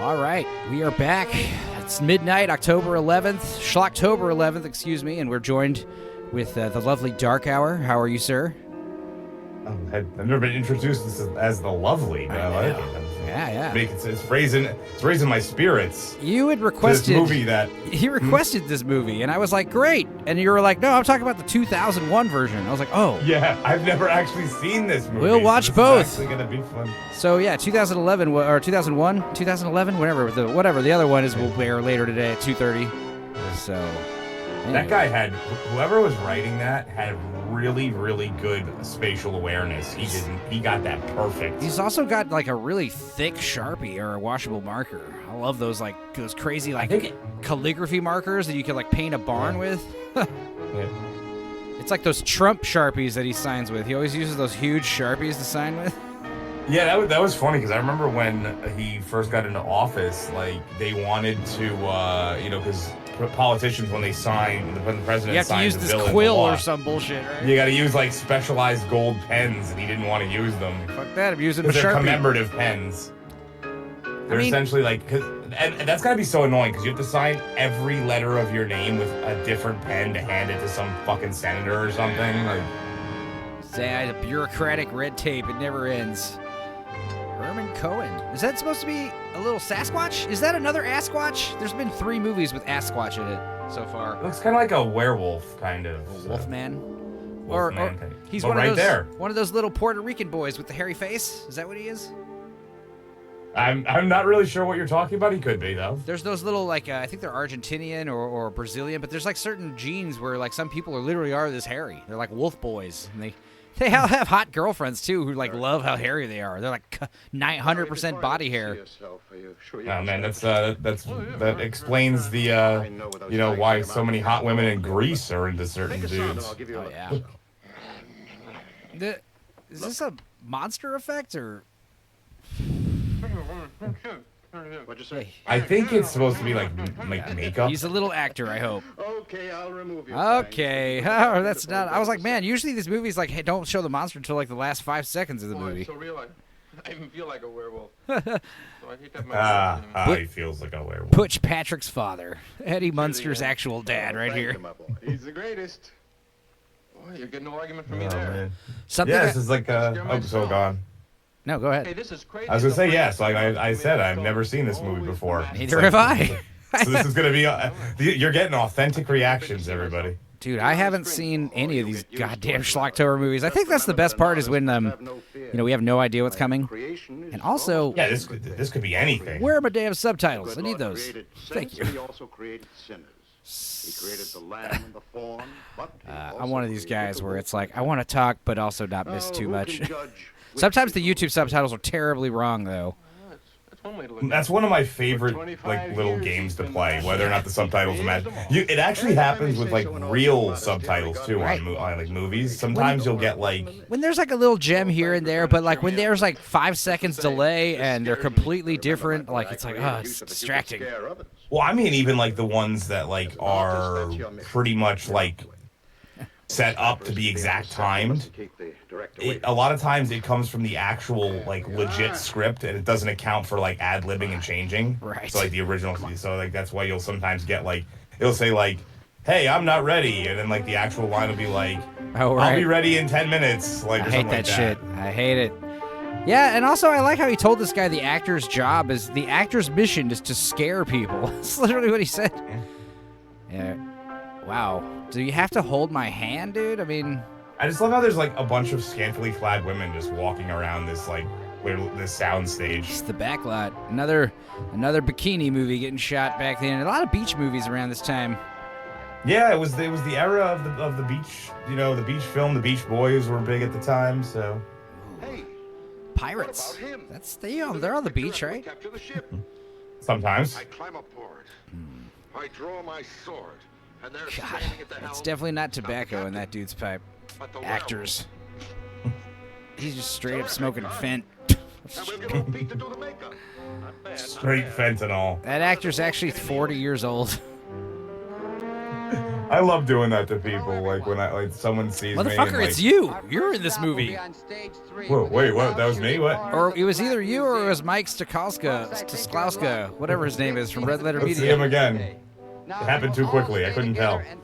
All right, we are back. It's midnight, October 11th, Schlocktober 11th, excuse me, and we're joined with the lovely Dark Hour. How are you, sir? I've never been introduced as the lovely, but I like it. Yeah. It's raising my spirits. You had requested this movie that you requested this movie, and I was like, great. And you were like, no, I'm talking about the 2001 version. I was like, oh. Yeah, I've never actually seen this movie. We'll watch so both. It's actually gonna be fun. So yeah, 2011 or 2001, 2011, whatever. The other one is will air later today at 2:30. So anyway. That guy whoever was writing that had really, really good spatial awareness. He got that perfect. He's also got like a really thick Sharpie or a washable marker. I love those crazy calligraphy markers that you can like paint a barn with. Yeah. It's like those Trump Sharpies that he signs with. He always uses those huge Sharpies to sign with. Yeah, that was funny because I remember when he first got into office, like they wanted to, because politicians when they sign, when the president you have to use this quill or some bullshit, right? You got to use like specialized gold pens, and he didn't want to use them. Fuck that! I'm using a They're Sharpie. commemorative pens. They're essentially like, and that's gotta be so annoying because you have to sign every letter of your name with a different pen to hand it to some fucking senator or something. Like, the bureaucratic red tape, it never ends. Herman Cohen. Is that supposed to be a little Sasquatch? Is that another Asquatch? There's been 3 movies with Asquatch in it so far. It looks kind of like a werewolf, kind of. Wolfman? Or he's one of those little Puerto Rican boys with the hairy face. Is that what he is? I'm not really sure what you're talking about. He could be, though. There's those little, I think they're Argentinian or Brazilian, but there's like certain genes where like some people literally are this hairy. They're like wolf boys, and they all have hot girlfriends too who like love how hairy they are. They're like 900% body hair. Oh man, that explains the why so many hot women in Greece are into certain dudes. Oh yeah. Is this a monster effect or? What'd you say? I think it's supposed to be like makeup. He's a little actor, I hope. Okay, I'll remove you. Okay, oh, that's not. I was like, man, usually these movies like hey, don't show the monster until like the last 5 seconds of the movie. It's so real. I even feel like a werewolf. So I hate that he feels like a werewolf. Butch Patrick's father, Eddie Munster's actual dad, right here. He's the greatest. Boy, you're getting no argument from me there. Man. Something. This is like so gone. No, go ahead. Hey, this is crazy. I was gonna say yes. Like I said, I've never seen this movie before. Neither have I. So this is gonna be. You're getting authentic reactions, everybody. Dude, I haven't seen any of these goddamn Schlocktober movies. I think that's the best part is when we have no idea what's coming. And also, yeah, this could be anything. Where are my damn subtitles? I need those. Thank you. I'm one of these guys where it's like I want to talk but also not miss too much. Sometimes the YouTube subtitles are terribly wrong, though. That's one of my favorite little games to play, whether or not the subtitles match. It actually happens with like real subtitles too on like movies. Sometimes you'll get like when there's like a little gem here and there, but like when there's like 5 seconds delay and they're completely different, like it's like it's distracting. Well, I mean even like the ones that like are pretty much like set up to be exact timed. A lot of times it comes from the actual like legit script and it doesn't account for like ad-libbing and changing. Right. So like the original, so like that's why you'll sometimes get like it'll say like, "Hey, I'm not ready," and then like the actual line will be like, "Oh, right. I'll be ready in 10 minutes." Like I hate that shit. I hate it. Yeah, and also I like how he told this guy the actor's mission is to scare people. That's literally what he said. Yeah. Wow. Do you have to hold my hand, dude? I mean, I just love how there's like a bunch of scantily clad women just walking around this sound stage. It's the backlot. Another bikini movie getting shot back then. A lot of beach movies around this time. Yeah, it was the era of the beach. The beach film. The Beach Boys were big at the time. So. Hey, pirates. They're on the beach, right? Sometimes. I climb aboard. I draw my sword. God, it's definitely not tobacco in that dude's pipe. Actors. He's just straight up smoking fent. Straight fentanyl. That actor's actually 40 years old. I love doing that to people. Like when someone sees me. Motherfucker, And, it's you. You're in this movie. Whoa, wait, what? That was me? What? Or it was either you or it was Mike Stasklowska, whatever his name is from Red Letter Let's see Media. him again. It happened too quickly. I couldn't tell. He's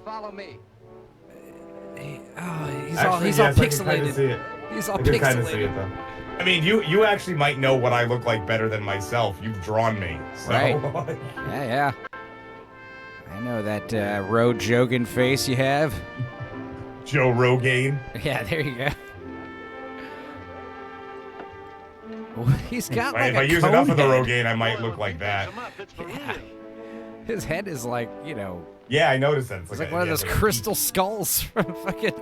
all pixelated. He's all I could kind of see pixelated. it though. I mean, you actually might know what I look like better than myself. You've drawn me. So. Right. Yeah. I know that Ro Jogan face you have. Joe Rogaine. Yeah, there you go. Well, he's got like If I use cone enough of the head. Rogaine, I might look like that. Yeah. His head is like, Yeah, I noticed that. it's like one of those crystal skulls from fucking...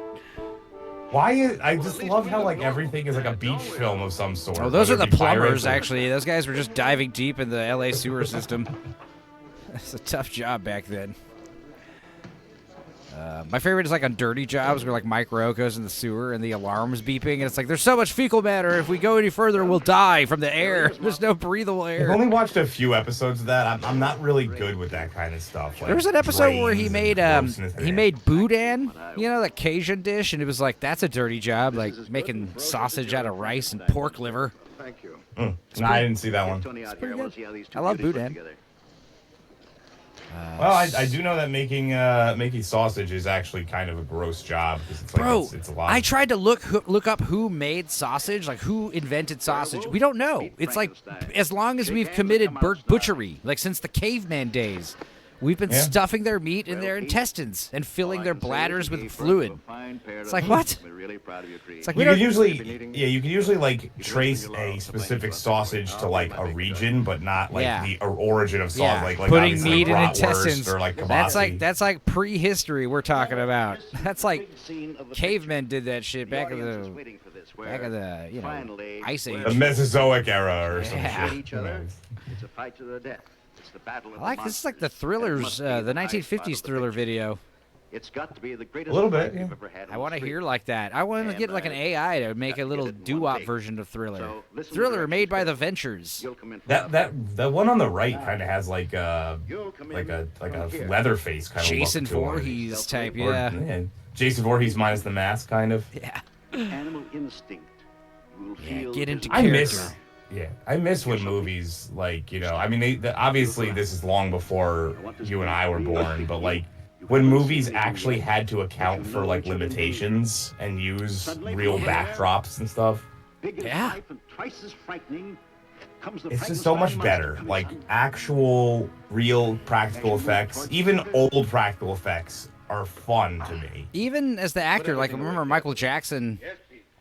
I just love how like everything is like a beach film of some sort. Oh, those are whether the it be pirates plumbers, or- actually. Those guys were just diving deep in the LA sewer system. It's a tough job back then. My favorite is like on dirty jobs where like Mike Rowe goes in the sewer and the alarm's beeping and it's like, there's so much fecal matter. If we go any further, we'll die from the air. There's no breathable I've air. only watched a few episodes of that. I'm not really good with that kind of stuff. Like There was an episode where he drains made and grossness. he made boudin, that Cajun dish, and it was like, that's a dirty job, like making sausage out of rice and pork liver. Thank you. No, I didn't see that one. pretty good. I love boudin. Well, I do know that making sausage is actually kind of a gross job because it's like Bro, it's a lot. I tried to look up who made sausage, like who invented sausage. We don't know. It's like as long as we've committed butchery, like since the caveman days, we've been stuffing their meat in their intestines and filling their bladders with fluid. It's like, what? It's like we You could don't. you could usually like trace a specific sausage to like a region, but not like the origin of sausage. Like putting obviously meat in bratwurst intestines. or like kibasi. That's like prehistory we're talking about. That's like cavemen did that shit back in the Ice Age. The Mesozoic era or some Yeah. shit. It's a fight to the death. It's the battle of I like this is like the thrillers, the 1950s thriller video. It's got to be the greatest A little bit, fight you've yeah. ever had I on want the to street. hear like that. I want to get like an AI to make a little doo-wop version of Thriller. Thriller made by the Ventures. You'll come in for That one on the right kind of has like a leather face kind of Jason look to him. Voorhees type, Or- yeah. Jason Voorhees minus the mask, kind of. Yeah. animal instinct. Will Yeah, heal get into this- I miss when movies like I mean obviously this is long before you and I were born, but like when movies actually had to account for like limitations and use real backdrops and stuff. Big as Yeah. life and twice as frightening comes the It's just so much Frankenstein better. monster Like coming soon. actual, real practical effects, even old practical effects, are fun to me. Even as the actor, like remember Michael Jackson,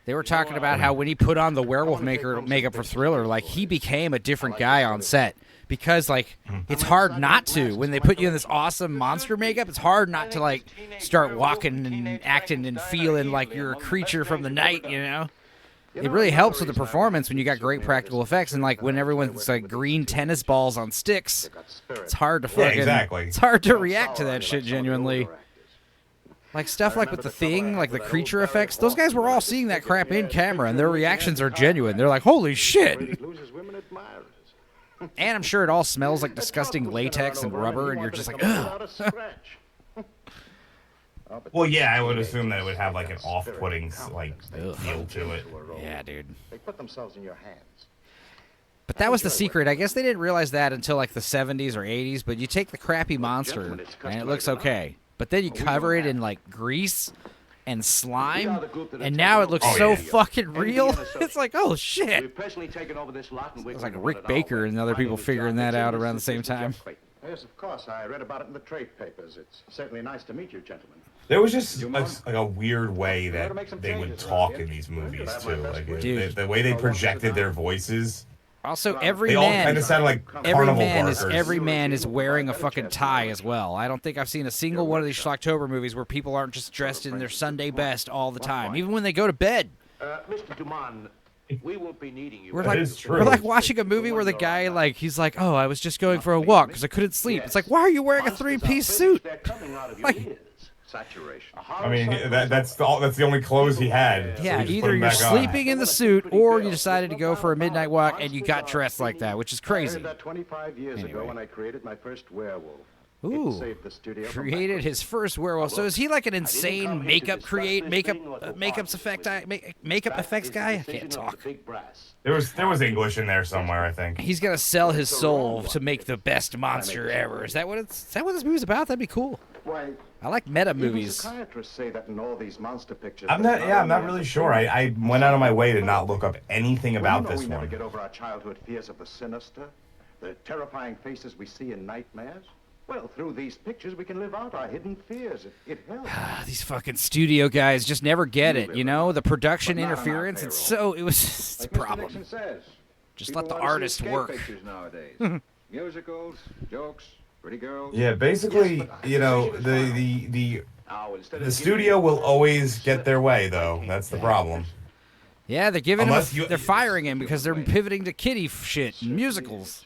they were talking about how when he put on the werewolf makeup for Thriller, like he became a different guy on set. Because like it's hard not to when they put you in this awesome monster makeup. It's hard not to like start walking and acting and feeling like you're a creature from the night. It really helps with the performance when you got great practical effects and like when everyone's like green tennis balls on sticks. It's hard to fucking. exactly. It's hard to react to that shit genuinely. Like stuff like with the Thing, like the creature effects. Those guys were all seeing that crap in camera and their reactions are genuine. They're like, holy shit. Loses women admirers. And I'm sure it all smells like disgusting latex and rubber, and you're just like, ugh. Well, yeah, I would assume that it would have like an off-putting like feel to it. Yeah, dude. They put themselves in your hands. But that was the secret. I guess they didn't realize that until like the 70s or 80s, but you take the crappy monster, and it looks okay. But then you cover it in like grease and slime, and now it looks so fucking real. It's like, oh shit. We've personally taken over this lot and It's like Rick Baker and other people figuring that out around the same time. Yes, of course. I read about it in the trade papers. It's certainly nice to meet you, gentlemen. There was just like a weird way that they would talk in these movies too. Like Dude. the way they projected their voices. Also, every They all kind man, of sounded like carnival barkers. every man is wearing a fucking tie as well. I don't think I've seen a single one of these Schlocktober movies where people aren't just dressed in their Sunday best all the time, even when they go to bed. Mr. Dumont, we won't be needing you. That is true. We're like watching a movie where the guy he's like, oh, I was just going for a walk because I couldn't sleep. It's like, why are you wearing a three-piece suit? They're coming out of your Like- ears. Saturation. I mean, that's the only clothes he had. Yeah, so he just put either them you're back on. sleeping in the suit or you decided to go for a midnight walk and you got dressed like that, which is I crazy. heard that 25 years ago Anyway. when I created my first werewolf. Ooh. saved the studio from Created bankruptcy. his first werewolf. So is he like an come insane here makeup to discuss this makeup thing or to makeup argue effect with you. makeup That effects is the guy? I decision can't of talk. the big brass. There was English in there somewhere, I think. He's gonna sell his soul to make the best monster ever. Is that what this movie's about? That'd be cool. Why, I like meta even movies. psychiatrists say that in all these monster pictures. I'm there's not only really sure. I went out of my way to not look up anything about Well, you know, this we never one. get over our childhood fears of the sinister, the terrifying faces we see in nightmares. Well, through these pictures, we can live out our hidden fears. It helps. These fucking studio guys just never get it, you know? The production But not on our interference, it was it's a Like Mr. problem. Nixon says, Just people let the wanna see artist escape work. pictures nowadays. Musicals, jokes, pretty girls. Yeah, basically, you know, the studio will always get their way, though. That's the problem. Yeah, they're giving Unless him. They're firing him because they're pivoting to kiddie shit and musicals.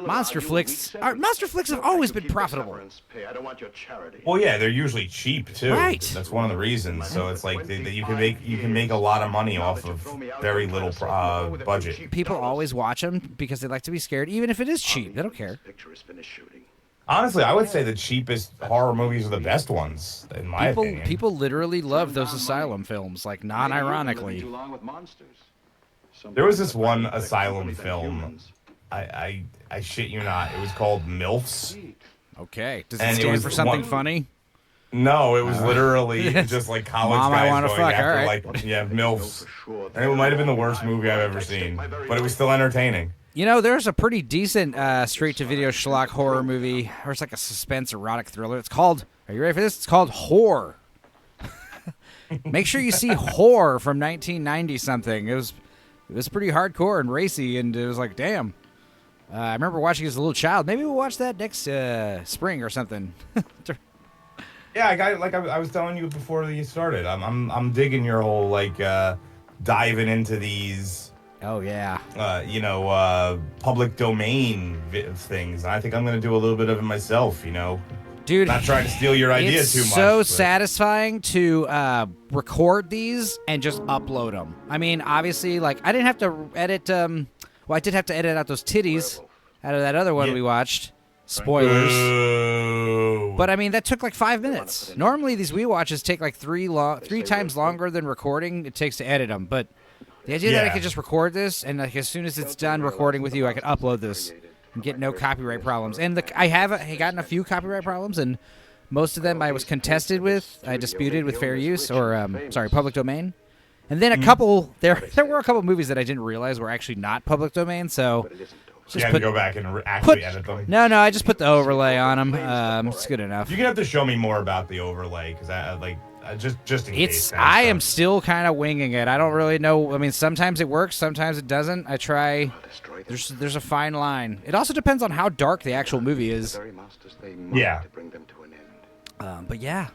Monster flicks have always been profitable. I don't want your charity. Well, yeah, they're usually cheap too. Right. That's one of the reasons. So it's like you can make a lot of money off of very little budget. People always watch them because they like to be scared, even if it is cheap. They don't care. Picture is finished shooting. Honestly, I would say the cheapest horror movies are the best ones, in my opinion. People literally love those asylum films, like non-ironically. Too long with monsters. There was this one asylum film. I shit you not. It was called MILFs. Okay, does it And it stand was for something one- funny? No, it was literally just like college Mom, I guys wanna going fuck, after alright. like MILFs. And it might have been the worst movie I've ever seen, but it was still entertaining. You know, there's a pretty decent straight-to-video schlock horror movie, or it's like a suspense erotic thriller. It's called. Are you ready for this? It's called Whore. Make sure you see Whore from 1990 something. It was pretty hardcore and racy, and it was like, damn. I remember watching it as a little child. Maybe we'll watch that next spring or something. Yeah, I was telling you before you started. I'm digging your whole like diving into these. Oh yeah. Public domain things. And I think I'm going to do a little bit of it myself, you know. Dude, Not trying to steal your idea it's too much. so but- satisfying to record these and just upload them. I mean, obviously, like, I didn't have to edit, well, I did have to edit out those titties out of that other one Yeah. we watched. Spoilers. Boo. But, I mean, that took like 5 minutes. Normally, these we watches take like three times longer than recording it takes to edit them. But the idea that I Yeah. could just record this, and like as soon as it's done recording with you, I could upload this and get no copyright problems. And I have gotten a few copyright problems, and most of them I was contested with. I disputed with fair use, or public domain. And then a couple, there were a couple movies that I didn't realize were actually not public domain. So You just had put to go back and actually edit them. no, I just put the overlay on them. It's good enough. You're gonna have to show me more about the overlay because just in case. I am still kind of winging it. I don't really know. I mean, sometimes it works, sometimes it doesn't. I try. There's a fine line. It also depends on how dark the actual movie is. Yeah. To bring them to an end. But yeah,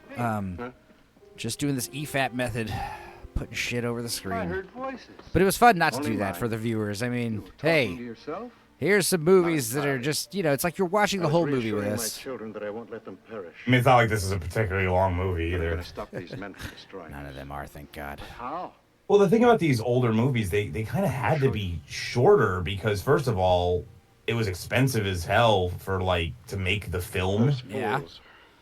just doing this EFAP method, putting shit over the I screen. heard voices. But it was fun not to Only do that mine. for the viewers. I mean, Talking to hey, yourself? here's some movies that are just, it's like you're watching I the was whole movie with reassuring my us. children that I won't let them perish. I mean, it's not like this is a particularly long movie We're either. going to stop these men from destroying None us. of them are, thank God. How? Well, the thing about these older movies, they kind of had to be shorter because, first of all, it was expensive as hell for to make the film. Those Yeah. fools.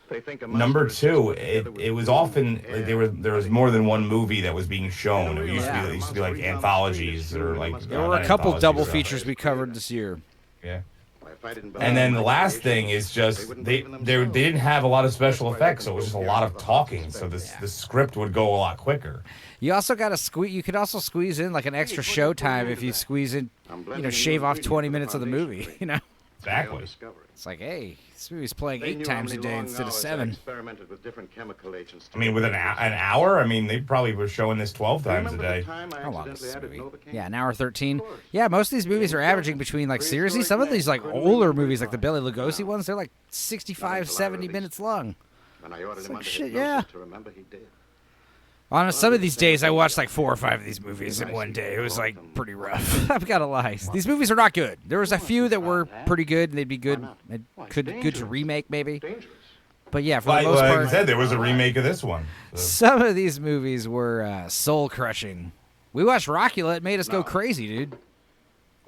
They think a Number monster is just two, put together with it was glue often and there was more than one movie that was being shown. It used Yeah. to be like anthologies or like. There were not a couple anthologies, double but- features we covered this year. Yeah. If I didn't believe And then my the last imagination, thing is just wouldn't they believe in they themselves. didn't have a lot of special That's why they effects, so it was just a can lot go of beyond the talking. So suspense. the script would go a lot quicker. You also got to squeeze. You could also squeeze in like an extra show time if you squeeze in, I'm blending shave new off ingredients 20 for the minutes of the foundation movie. drink. Exactly. Discovery. It's like, hey, this movie's playing They 8 knew how times a many day long instead of hours I 7. experimented with different chemical agents. I mean, with an hour, I mean, they probably were showing this 12 times a day. How long is this movie? Novocaine? Yeah, an hour 13. Yeah, most of these movies are averaging between, like, seriously, some of these, like, older movies, like the Bela Lugosi ones, they're like 65, 70 minutes long. When I ordered him like, under shit, hypnosis yeah. to remember, he did. On some of these days, I watched like 4 or 5 of these movies in one day. It was like pretty rough. I've got to lie. These movies are not good. There was a few that were pretty good, and they'd be good. Good to remake maybe. Dangerous. But yeah, for the Like most I part, said, there was a remake of this one. So. some of these movies were soul crushing. We watched Rockula. It made us go crazy, dude.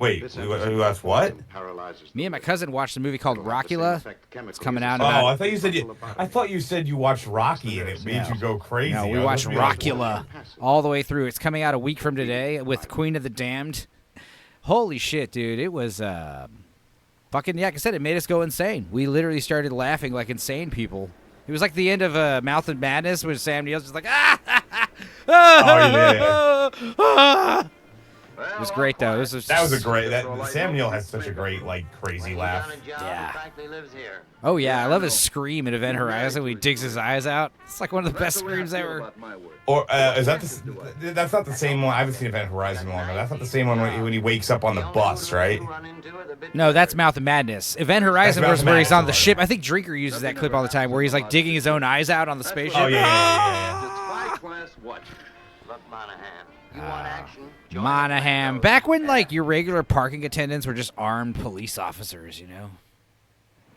Wait, we watched what? Me and my cousin watched a movie called Rockula. It's coming out in Oh, about... I thought you said you watched Rocky and it made you go crazy. No, we watched Rockula all the way through. It's coming out a week from today with Queen of the Damned. Holy shit, dude. It was fucking, yeah, like I said, it made us go insane. We literally started laughing like insane people. It was like the end of Mouth of Madness when Sam Neill's just like, Oh, yeah. It was great, though. This was That was a great. Sam Neill has such a great, like, crazy laugh. Yeah. Oh, yeah. I love his scream in Event Horizon when he digs his eyes out. It's like one of the best screams ever. Or is that that's not the same one? I haven't seen Event Horizon in a long time. That's not the same one when he wakes up on the bus, right? No, that's Mouth of Madness. Event Horizon was where he's on the ship. I think Drinker uses that clip all the time where he's like digging his own eyes out on the spaceship. Oh, yeah. Monahan. Back when, like, your regular parking attendants were just armed police officers, you know?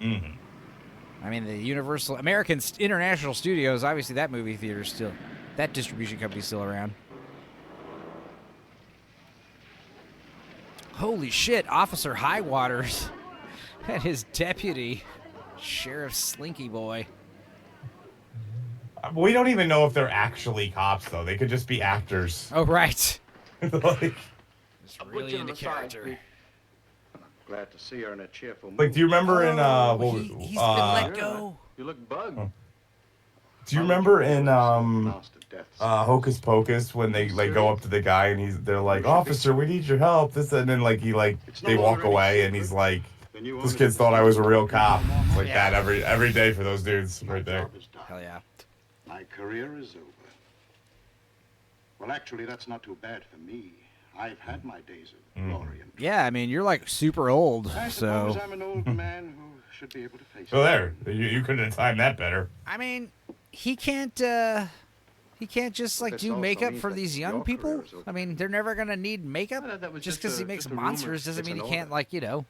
Mm-hmm. I mean, the Universal American International Studios, obviously that movie theater's still, that distribution company's still around. Holy shit, Officer Highwaters and his deputy, Sheriff Slinky Boy. We don't even know if they're actually cops, though. They could just be actors. Oh, right. Like, Just really into character. Glad to see her in a cheerful mood. like, do you remember in He's been let go. You look bugged. do you remember in Hocus Pocus when they like go up to the guy and they're like, "Officer, we need your help." This and then like they walk away and he's like, "Those kids thought I was a real cop." It's like that every day for those dudes right there. Hell yeah. My career is over. Well, actually, that's not too bad for me. I've had my days of glory and Yeah, I mean, you're like super old, I so. suppose I'm an old man who should be able to face So it. there, you couldn't have timed that better. I mean, he can't just like do makeup for these young people. I mean, they're never gonna need makeup. That was Just just because he a- makes just a rumor. monsters doesn't It's mean he an can't, order. like, you know.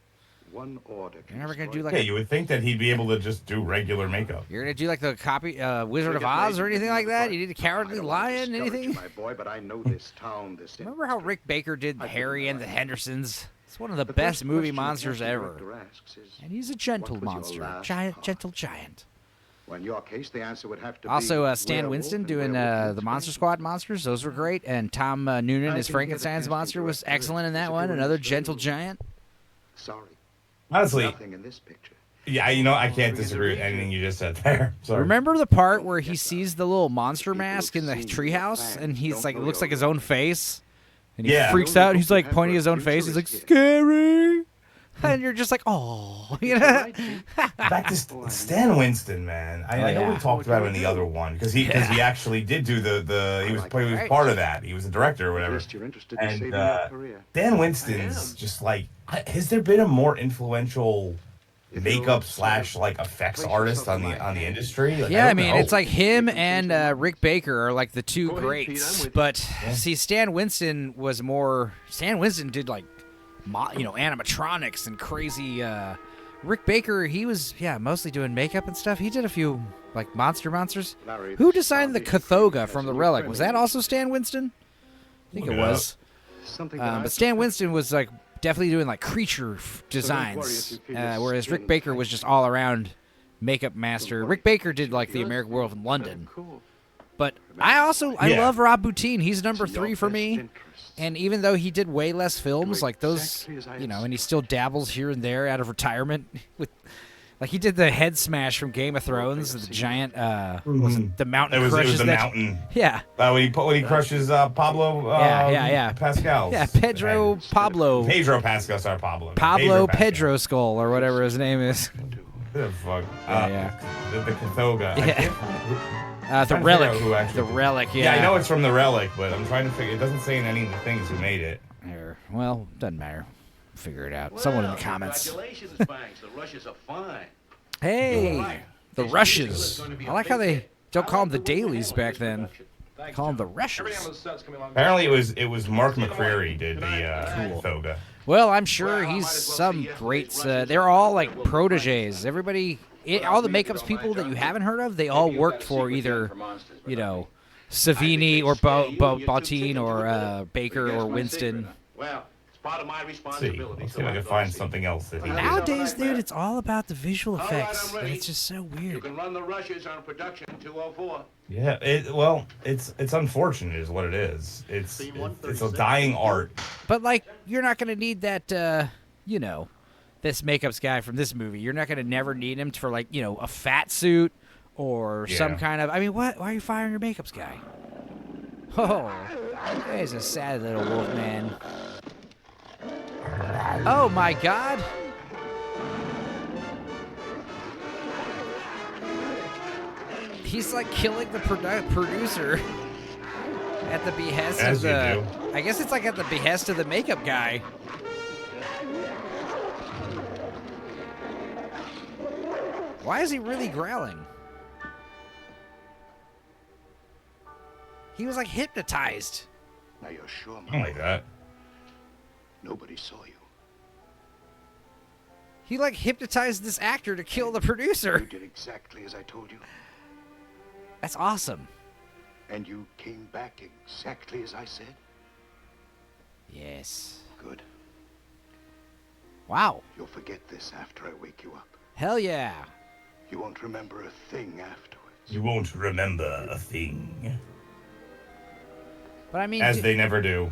One order. You're never gonna do Yeah, like you would think that he'd be able to just do regular makeup. you're gonna do like the copy Wizard of Oz or anything like that. You need a Cowardly Lion, anything. My boy, but I know this town, this Remember how Rick Baker did Harry and the Hendersons? It's one of the best movie monsters ever. And he's a gentle monster, gentle giant. Well, in your case, the answer would have to Also, be Stan werewolf Winston and doing werewolf the Monster Squad monsters. Those were great. And Tom Noonan as Frankenstein's monster was excellent in that one. Another gentle giant. Sorry, Honestly, nothing in this picture. yeah, I can't disagree with anything you just said there. Sorry. Remember the part where he sees the little monster mask in the treehouse, and he's like, it looks like his own face, and he Yeah. freaks out. And he's like pointing his own face. He's like, scary, and you're just like, oh, you know. Back to Stan Winston, man. I know we talked about him in the other one because he actually did do he was part of that. He was a director or whatever. You're interested in And saving your career. Dan Winston's just like, has there been a more influential makeup / like effects artist on the industry? Like, Yeah, I don't mean, know. it's like him and Rick Baker are like the two Go ahead, Pete, greats. I'm with But see, Stan Winston was more. Stan Winston did like, animatronics and crazy. Rick Baker, he was mostly doing makeup and stuff. He did a few like monsters. Larry, Who this designed the zombie Cathoga has from a the new Relic? friend Was in that it. also Stan Winston? I think Look it it up. was. Something that But I Stan suspect. Winston was like definitely doing like creature designs, whereas Rick Baker was just all around makeup master. Rick Baker did like the American Werewolf in London. Cool. But I Yeah. love Rob Bottin. He's number In your 3 for best me. interests. And even though he did way less films, like those, exactly as I and he still dabbles here and there out of retirement with. Like he did the head smash from Game of Thrones, the giant, was it the mountain it was crushes the that- mountain. Yeah, When he crushes Pablo. Yeah. Pascal. yeah, Pedro Pablo Pascal. Sorry, Pablo. Pedro Pascal. Skull or whatever his name is. The fuck. Yeah. The Cathoga. I Yeah. can't- The trying to figure relic, out who actually- the relic. Yeah, Yeah, I know it's from the Relic, but I'm trying to figure. It doesn't say in any of the things who made it. Here. Well, doesn't matter. Figure it out. Someone in the comments. Congratulations, Banks. The rushes are fine. Hey, the rushes. I like how they don't call them the dailies back then. They call them the Everything on rushes. the set's coming along. Apparently, it was Mark McCreary did the Cathoga. Well, I'm sure he's some greats. They're all like proteges. Everybody, all the makeups people that you haven't heard of, they all worked for either, Savini or Bottin or Baker or Winston. Well, it's part of my Let's see. responsibility. Let's so see if I I'm can gonna find see. something else that he Well, did. Nowadays, dude, it's all about the visual All right, effects, I'm and ready. it's just so You weird. can run the rushes on production 204. Yeah, it's unfortunate is what it is. It's a dying art. But like, you're not gonna need that, you know, this makeups guy from this movie. You're not gonna never need him for like, you know, a fat suit or some Yeah. kind of. I mean, what? Why are you firing your makeups guy? Oh, he's a sad little wolf man. Oh my God. He's like killing the producer at the behest As of you the. do. I guess it's like at the behest of the makeup guy. Why is he really growling? He was like hypnotized. Now you're sure, I don't like that. nobody saw you. He like hypnotized this actor to kill the You producer. did exactly as I told you. That's awesome. And you came back exactly as I said. Yes. Good. Wow. You'll forget this after I wake you up. Hell yeah. You won't remember a thing afterwards. You won't remember a thing. But I mean, As they never do.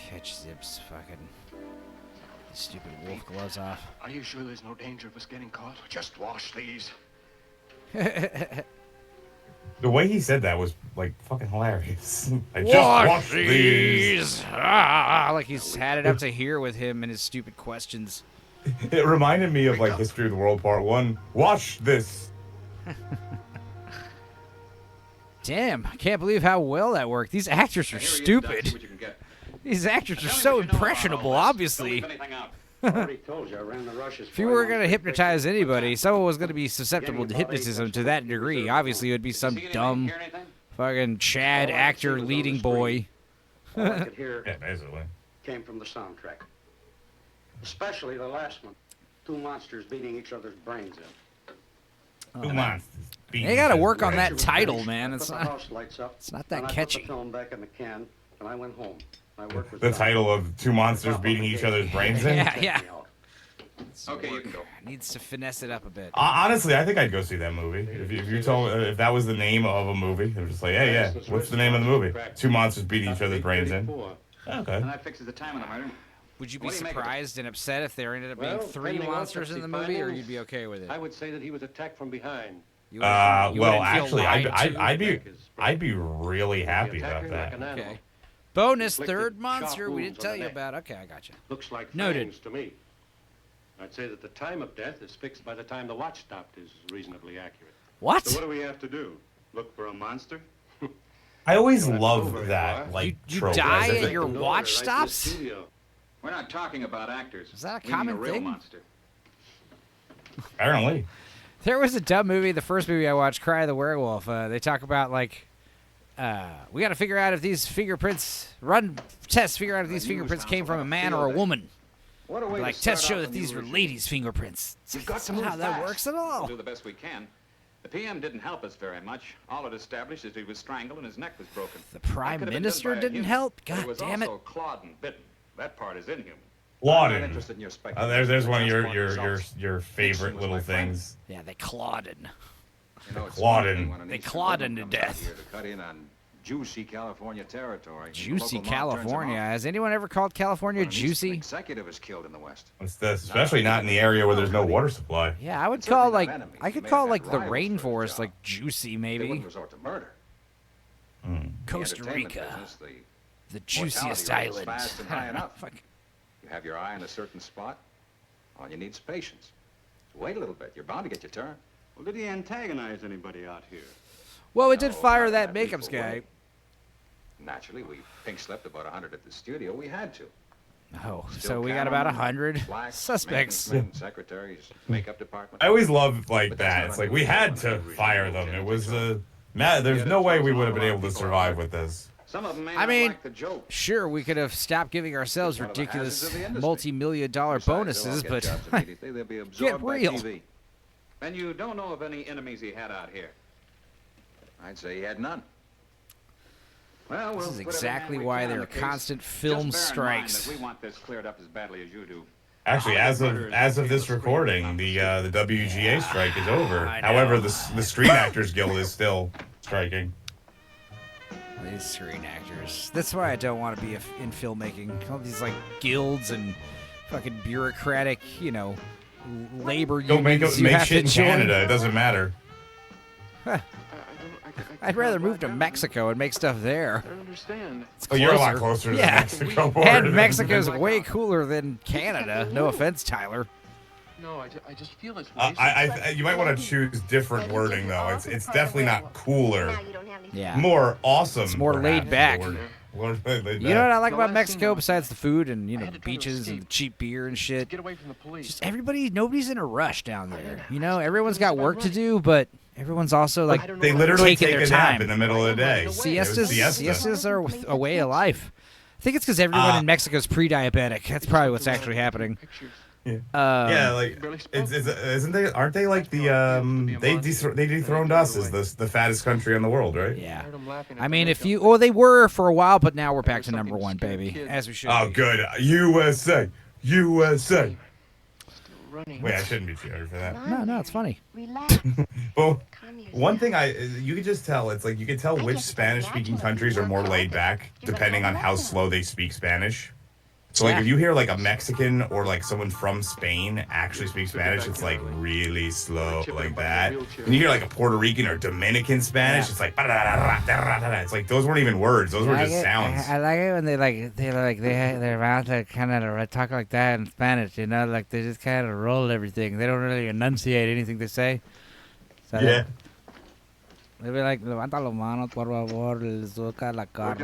catch Zip's fucking stupid wolf gloves off. Are you sure there's no danger of us getting caught? Just wash these. The way he said that was like fucking hilarious. I just Wash watched these. Ah, like he's had it up to here with him and his stupid questions. It reminded me of like History of the World Part 1. Watch this. Damn, I can't believe how well that worked. These actors are Here he is, Doc. See stupid. what you can get. These actors are Tell me so what you know about impressionable, all this. obviously. Don't leave anything out. Already told you I ran the rushes. If you were going to hypnotize anybody, someone was going to be susceptible to hypnotism to that degree. Obviously, it would be some See anything, dumb hear anything? fucking Chad All I could actor see was on the leading screen. boy. All I could hear Yeah, basically. came from the soundtrack. Especially the last one. Two monsters beating each other's brains in. Two monsters. They got to work on that Picture was title, finished. man. I It's put the not. house lights up. it's not that and I catchy. put the film back in the can, and I went home. My work was The done. title of Two Monsters Beating Each Other's Brains In? Yeah, yeah. Check me out. Okay, you can go. Needs to finesse it up a bit. Honestly, I think I'd go see that movie. If you told if that was the name of a movie, they were just like, hey, yeah, what's the name of the movie? Two monsters beating each other's brains in. Okay. And that fixes the time of the matter. Would you be What do you make of it? surprised and upset if there ended up being Well, three pending monsters in the autopsy movie, or findings, you'd be okay with it? I would say that he was attacked from behind. You Well, wouldn't feel actually, lied to? I'd be really happy The about attacker that. like an animal. Okay. Bonus Inflicted third sharp monster we didn't wounds tell on the you neck. about. Okay, I gotcha. Looks like Noted. fangs to me. I'd say that the time of death is fixed by the time the watch stopped is reasonably accurate. What? So what do we have to do? Look for a monster? I always Don't have to go loved very that, far. like, You trope. die as if at it- your Door watch right in the stops? studio. We're not talking about actors. Is that a We mean common a real thing? monster. Apparently. There was a dumb movie, the first movie I watched, Cry of the Werewolf. They talk about, like, we got to figure out if these fingerprints, run tests, figure out if these fingerprints came from a man or a woman. What a way Like, to tests start show out that the these new are regime. ladies' fingerprints. You've got to Somehow move that fast. works at We'll all. do the best we can. The PM didn't help us very much. All it established is he was strangled and his neck was broken. The That Prime could have been Minister done by a didn't human, help? but God was damn it. also clawed and bitten. That part is inhuman. I'm Lauden. not interested in your speculation. There's one of Just want results. your favorite Nixon was little my friend. things. Yeah, they clawed him. You know, it's Clawed one him. thing when an They Eastern clawed woman him to comes out death. here to cut in on juicy California territory. The Juicy local mob turns him California. off. Has anyone ever called California When an Eastern juicy? executive is killed in the West. What's this? Especially not in the area where there's no water supply. Yeah, I would Certainly call not like enemies. I They could may call have like had the rivals for the rainforest job. like juicy They maybe. wouldn't resort to murder. Costa The entertainment Rica, business, the mortality juiciest rate is island. fast and high enough. Fuck. You have your eye on a certain spot. All you need is patience. Wait a little bit. You're bound to get your turn. Well, did he antagonize anybody out here? Well, it did No, fire not that in makeups lethal guy. way. Naturally, we pink slipped about 100 at the studio. We had to. Oh, Still so we got about cameramen, 100 blacks, suspects. maintenance men, secretaries, makeup department. I always love like But that's that. not It's like unusual we had when to they really fire moved them. in It and was fixed them. there's Yeah, no the way we chosen would have been lot able of to people survive are- with this. Some of them may I not mean, like the joke. Sure, we could have stopped giving ourselves One of the ridiculous hazards of the industry. multi-million-dollar Besides, they'll all bonuses, get but jobs immediately. They'll be absorbed by real. TV. And you don't know of any enemies he had out here? I'd say he had none. Well, This we'll is put exactly everything we why can there in are the case. constant film Just bear in mind strikes. that we want this cleared up as badly as you do. Actually, as of this recording, the WGA strike is over. I know. However, the Screen Actors Guild is still striking. These screen actors. That's why I don't want to be in filmmaking. All these like guilds and fucking bureaucratic, labor Don't make unions you make have shit to in join. Canada. It doesn't matter. I'd rather move to Mexico and make stuff there. I don't understand. It's Oh, you're a lot closer. closer to Yeah. the Mexico border. And Mexico's way cooler than Canada. No offense, Tyler. No, I just feel it's You might want to choose different wording though. It's definitely not cooler. Yeah. More awesome. It's more perhaps, laid the back. word. More laid back. You know what I like The about last Mexico thing, besides the food and, I had to try to beaches and escape. cheap beer and shit? Get away from the police. Just nobody's in a rush down there. Everyone's got work to do, but everyone's also like They literally taking take their a nap time. in the middle of the day. Siestas are a way of life. I think it's because everyone in Mexico is pre-diabetic. That's probably what's actually happening. Pictures. Yeah, like isn't they? Aren't they like the they dethroned us as the fattest country in the world, right? Yeah. I heard 'em laughing at I the mean, makeup. they were for a while, but now we're back to There's number something one, scared baby, kid. as we should. Oh, be. good. USA, USA. Still running. Wait, I shouldn't be cheering for that. No, it's funny. Relax. Well, Calm yourself. one thing you could just tell, it's like you could tell which Spanish-speaking countries are more laid back depending on how slow they speak Spanish. So like Yeah. if you hear like a Mexican or like someone from Spain actually speak Spanish, it's like really slow like that. When you hear like a Puerto Rican or Dominican Spanish, it's like it's like those weren't even words; those were just sounds. I like it when their mouth kind of talk like that in Spanish. Like they just kind of roll everything. They don't really enunciate anything they say. So Yeah. They'll be like, levanta las manos, por favor, les toca la carro.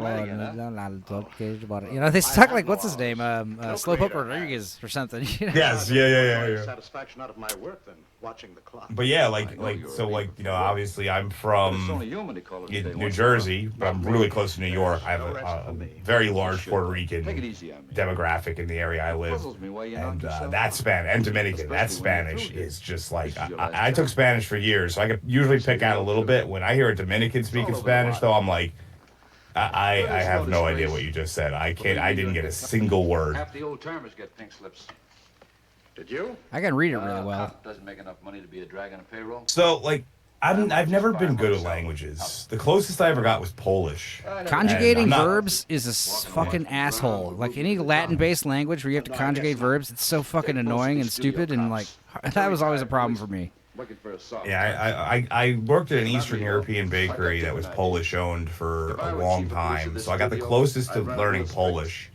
They talk like, what's his name? Slowpoke Rodriguez or something. Yes. Yeah. Satisfaction out of my work than watching the clock. But yeah, obviously I'm from New Jersey, but I'm really close to New York. I have a very large Puerto Rican demographic in the area I live, and that Spanish and Dominican. That Spanish is just like I took Spanish for years, so I could usually pick out a little bit. When I hear a Dominican speaking Spanish, though, I'm like, I have no idea what you just said. I didn't get a single word. Half the old timers get pink slips. Did you? I can read it really well. Cop doesn't make enough money to be a drag on a payroll. So like. I've never been good at languages. The closest I ever got was Polish. Conjugating I'm not- verbs is a fucking asshole. Like any Latin-based language where you have to conjugate verbs, it's so fucking annoying and stupid, and like that was always a problem for me. Looking for a song. Yeah, I worked at an Eastern European bakery that was Polish owned for a long time, so I got the closest to learning Polish.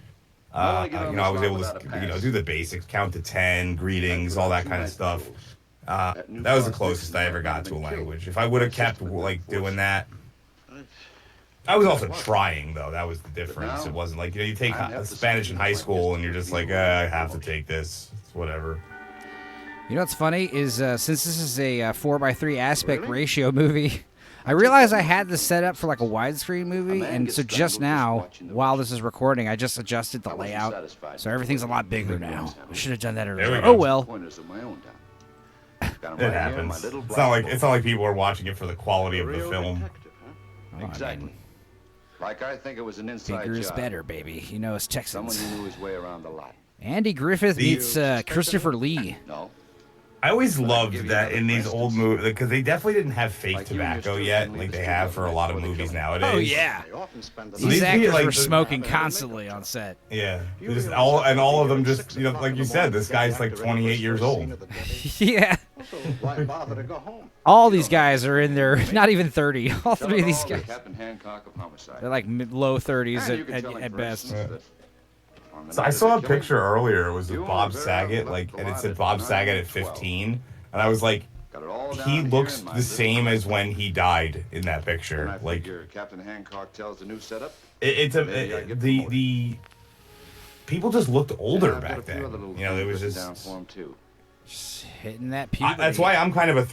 I was able to do the basics, count to 10, greetings, all that kind of stuff. That was the closest I ever got to a language. If I would have kept like doing that, I was also trying though. That was the difference. It wasn't like you take Spanish in high school and you're just like I have to take this. It's whatever. You know what's funny is since this is a 4:3 aspect ratio movie, I realized I had this set up for like a widescreen movie, and so just now, while this is recording, I just adjusted the layout, so everything's a lot bigger now. I should have done that earlier. we go. Oh well. It happens. It's not like people are watching it for the quality of the film. Exactly. Like I think it was an inside Bigger is job. better, baby. It's Someone Texans. who knew his way around the lot. Andy Griffith meets Christopher Lee. No. I always loved that in these old movies because they definitely didn't have fake Like you tobacco used to yet, leave like the they street have for a lot of before they movies kill nowadays. Oh yeah. They often spend the These These be actors like were the- smoking constantly on set. Yeah, just all of them just like you said, this guy's like 28 years old. Yeah. So why bother to go home? All these guys are in their not even 30. All Tell three of it these all to guys. Captain Hancock of homicide. They're like low 30s And you can tell him, at for best. instance, that on the So night I of saw the a killing, picture earlier. It was you of Bob were very Saget, well like, left and it alive said at Bob Saget at 9:12. 15, and I was like, Got it all down he here looks in my the little same as notebook. when he died in that And picture. I Like, figure Captain Hancock tells the new setup. it's Maybe I get the people just looked older And I've got a back few then. other little You know, it was things written just. down for him, too. Just hitting that puberty. That's why I'm kind of a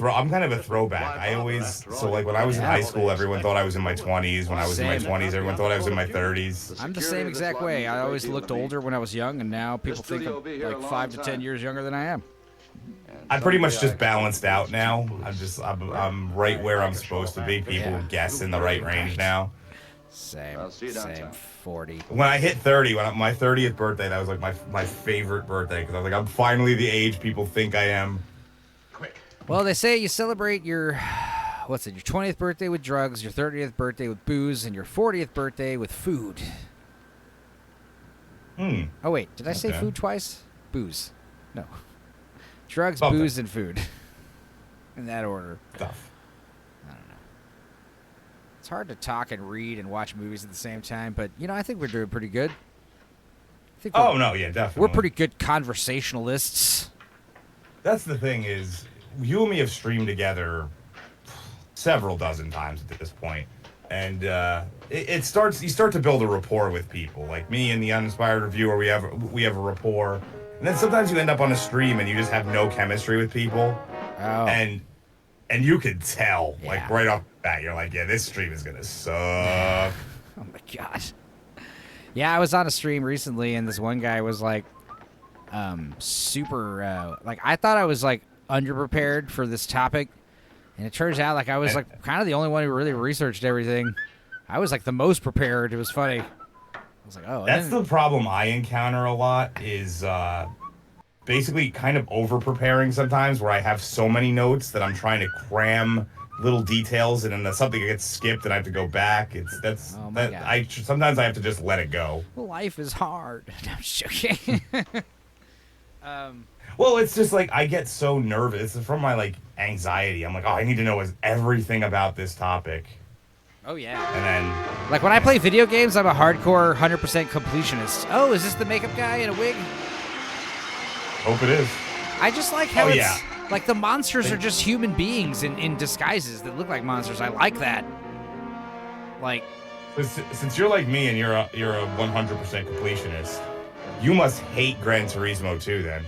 throwback. I always like when I was in high school, everyone thought I was in my 20s. When I was in my Same. 20s, everyone thought I was in my 30s. I'm the Security same of this exact lot way. means a I great always deal looked to me. older when I was young, and now people think studio I'm will be here a like long 5 to 10 time. years younger than I am. And I'm pretty much someday just I balanced expect out to now. see police. I'm right where I'm supposed to be. People Yeah. guess in the right range now. Same. I'll see you Same. downtown. 40. When I hit 30, my 30th birthday, that was like my favorite birthday because I was like, I'm finally the age people think I am. Quick. Well, they say you celebrate your, what's it, your 20th birthday with drugs, your 30th birthday with booze, and your 40th birthday with food. Oh, wait. Did I say Okay. food twice? Booze. No. Drugs, Something. booze, and food. In that order. Stuff. I don't know. It's hard to talk and read and watch movies at the same time, but, you know, I think we're doing pretty good. I think Oh, no, yeah, definitely. we're pretty good conversationalists. That's the thing is, you and me have streamed together several dozen times at this point. And it starts. You start to build a rapport with people, like me and the Uninspired Reviewer. We have a rapport, and then sometimes you end up on a stream and you just have no chemistry with people, Oh. and you could tell, like Yeah. right off the bat, you're like, yeah, this stream is gonna suck. Oh my god. Yeah, I was on a stream recently, and this one guy was like, super. Like, I thought I was like underprepared for this topic, and it turns out like I was like kind of the only one who really researched everything. I was like the most prepared. It was funny. I was like, oh, That's the problem I encounter a lot is basically kind of over preparing sometimes, where I have so many notes that I'm trying to cram little details, and then something gets skipped and I have to go back. Oh my God. Sometimes I have to just let it go. life is hard. No, I'm just joking. Well, it's just like I get so nervous. It's from my like anxiety. I'm like, oh, I need to know everything about this topic. Oh yeah. And then Like when I play video games, I'm a hardcore 100% completionist. Oh, is this the makeup guy in a wig? hope it is. I just like how Oh, it's yeah. like the monsters are just human beings in disguises that look like monsters. I like that. Like, Since you're like me and you're a 100% completionist, you must hate Gran Turismo too. Then.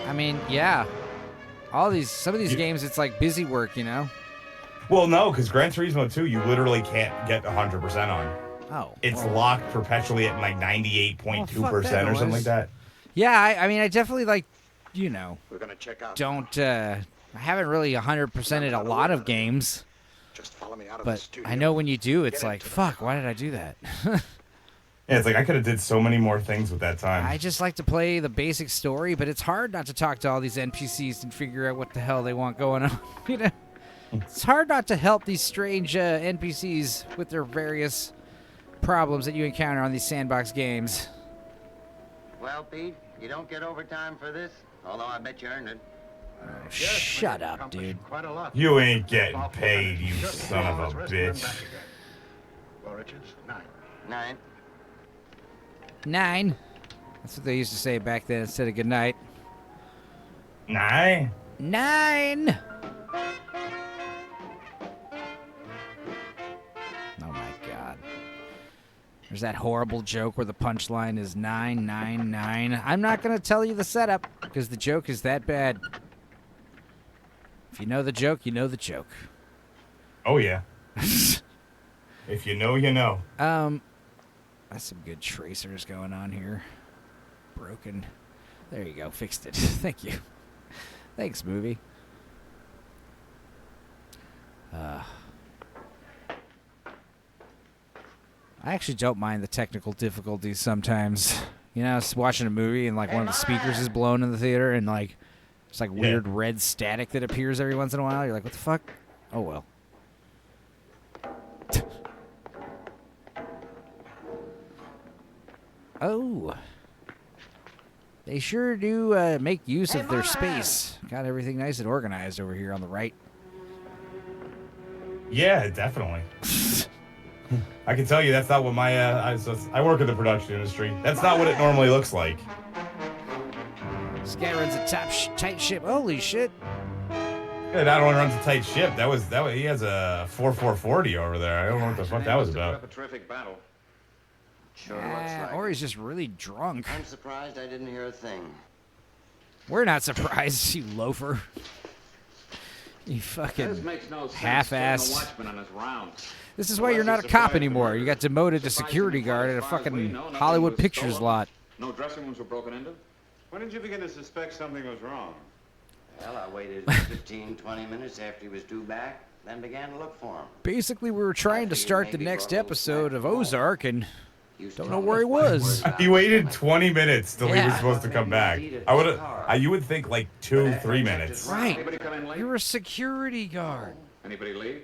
I mean, yeah. Some of these games, it's like busy work, you know? Well, no, because Gran Turismo 2, you literally can't get 100% on. Oh. It's well, locked perpetually at like 98.2% or something like that. yeah, I mean, I definitely like, you know, We're gonna check out. I haven't really 100%ed a lot of games, Just follow me out of the but studio. I know when you do, it's like, fuck, why did I do that? Yeah, it's like I could have did so many more things with that time. I just like to play the basic story, but it's hard not to talk to all these NPCs and figure out what the hell they want going on, you know? It's hard not to help these strange NPCs with their various problems that you encounter on these sandbox games. Well, Pete, you don't get overtime for this, although I bet you earned it. Oh, shut up, dude. Quite a lot. You ain't getting paid, you son of a bitch. Well, Richards, 9. 9. 9. That's what they used to say back then instead of good night. Nah. 9. Oh my god. There's that horrible joke where the punchline is 999. I'm not going to tell you the setup because the joke is that bad. If you know the joke, you know the joke. Oh, yeah. If you know, you know. That's some good tracers going on here. Broken. There you go. Fixed it. Thank you. Thanks, movie. I actually don't mind the technical difficulties sometimes. You know, it's watching a movie and like one of the speakers is blown in the theater and like it's like weird red static that appears every once in a while. You're like, what the fuck? Oh well. Oh. They sure do make use of their space. Got everything nice and organized over here on the right. Yeah, definitely. I can tell you that's not what my I work in the production industry. That's not what it normally looks like. This guy runs a tight ship. Holy shit. Yeah, not only runs a tight ship. That was he has a 4440 over there. I don't know what the fuck that was about. A terrific battle. Sure looks like Or it. he's just really drunk. I'm surprised I didn't hear a thing. We're not surprised, you loafer. You fucking half-assed. This is why you're not a cop anymore. You got demoted to security guard at a fucking Hollywood Pictures lot. No dressing rooms were broken into? When did you begin to suspect something was wrong? Well, I waited 15, 20 minutes after he was due back. then began to look for him. Basically, we were trying to start the next episode of Ozark and Used don't to know tell where he me funny was. words about He waited something. 20 minutes till he was Yeah. supposed to come back. You would think like 2-3 minutes. Right. Anybody come in late? You're a security guard. Anybody leave?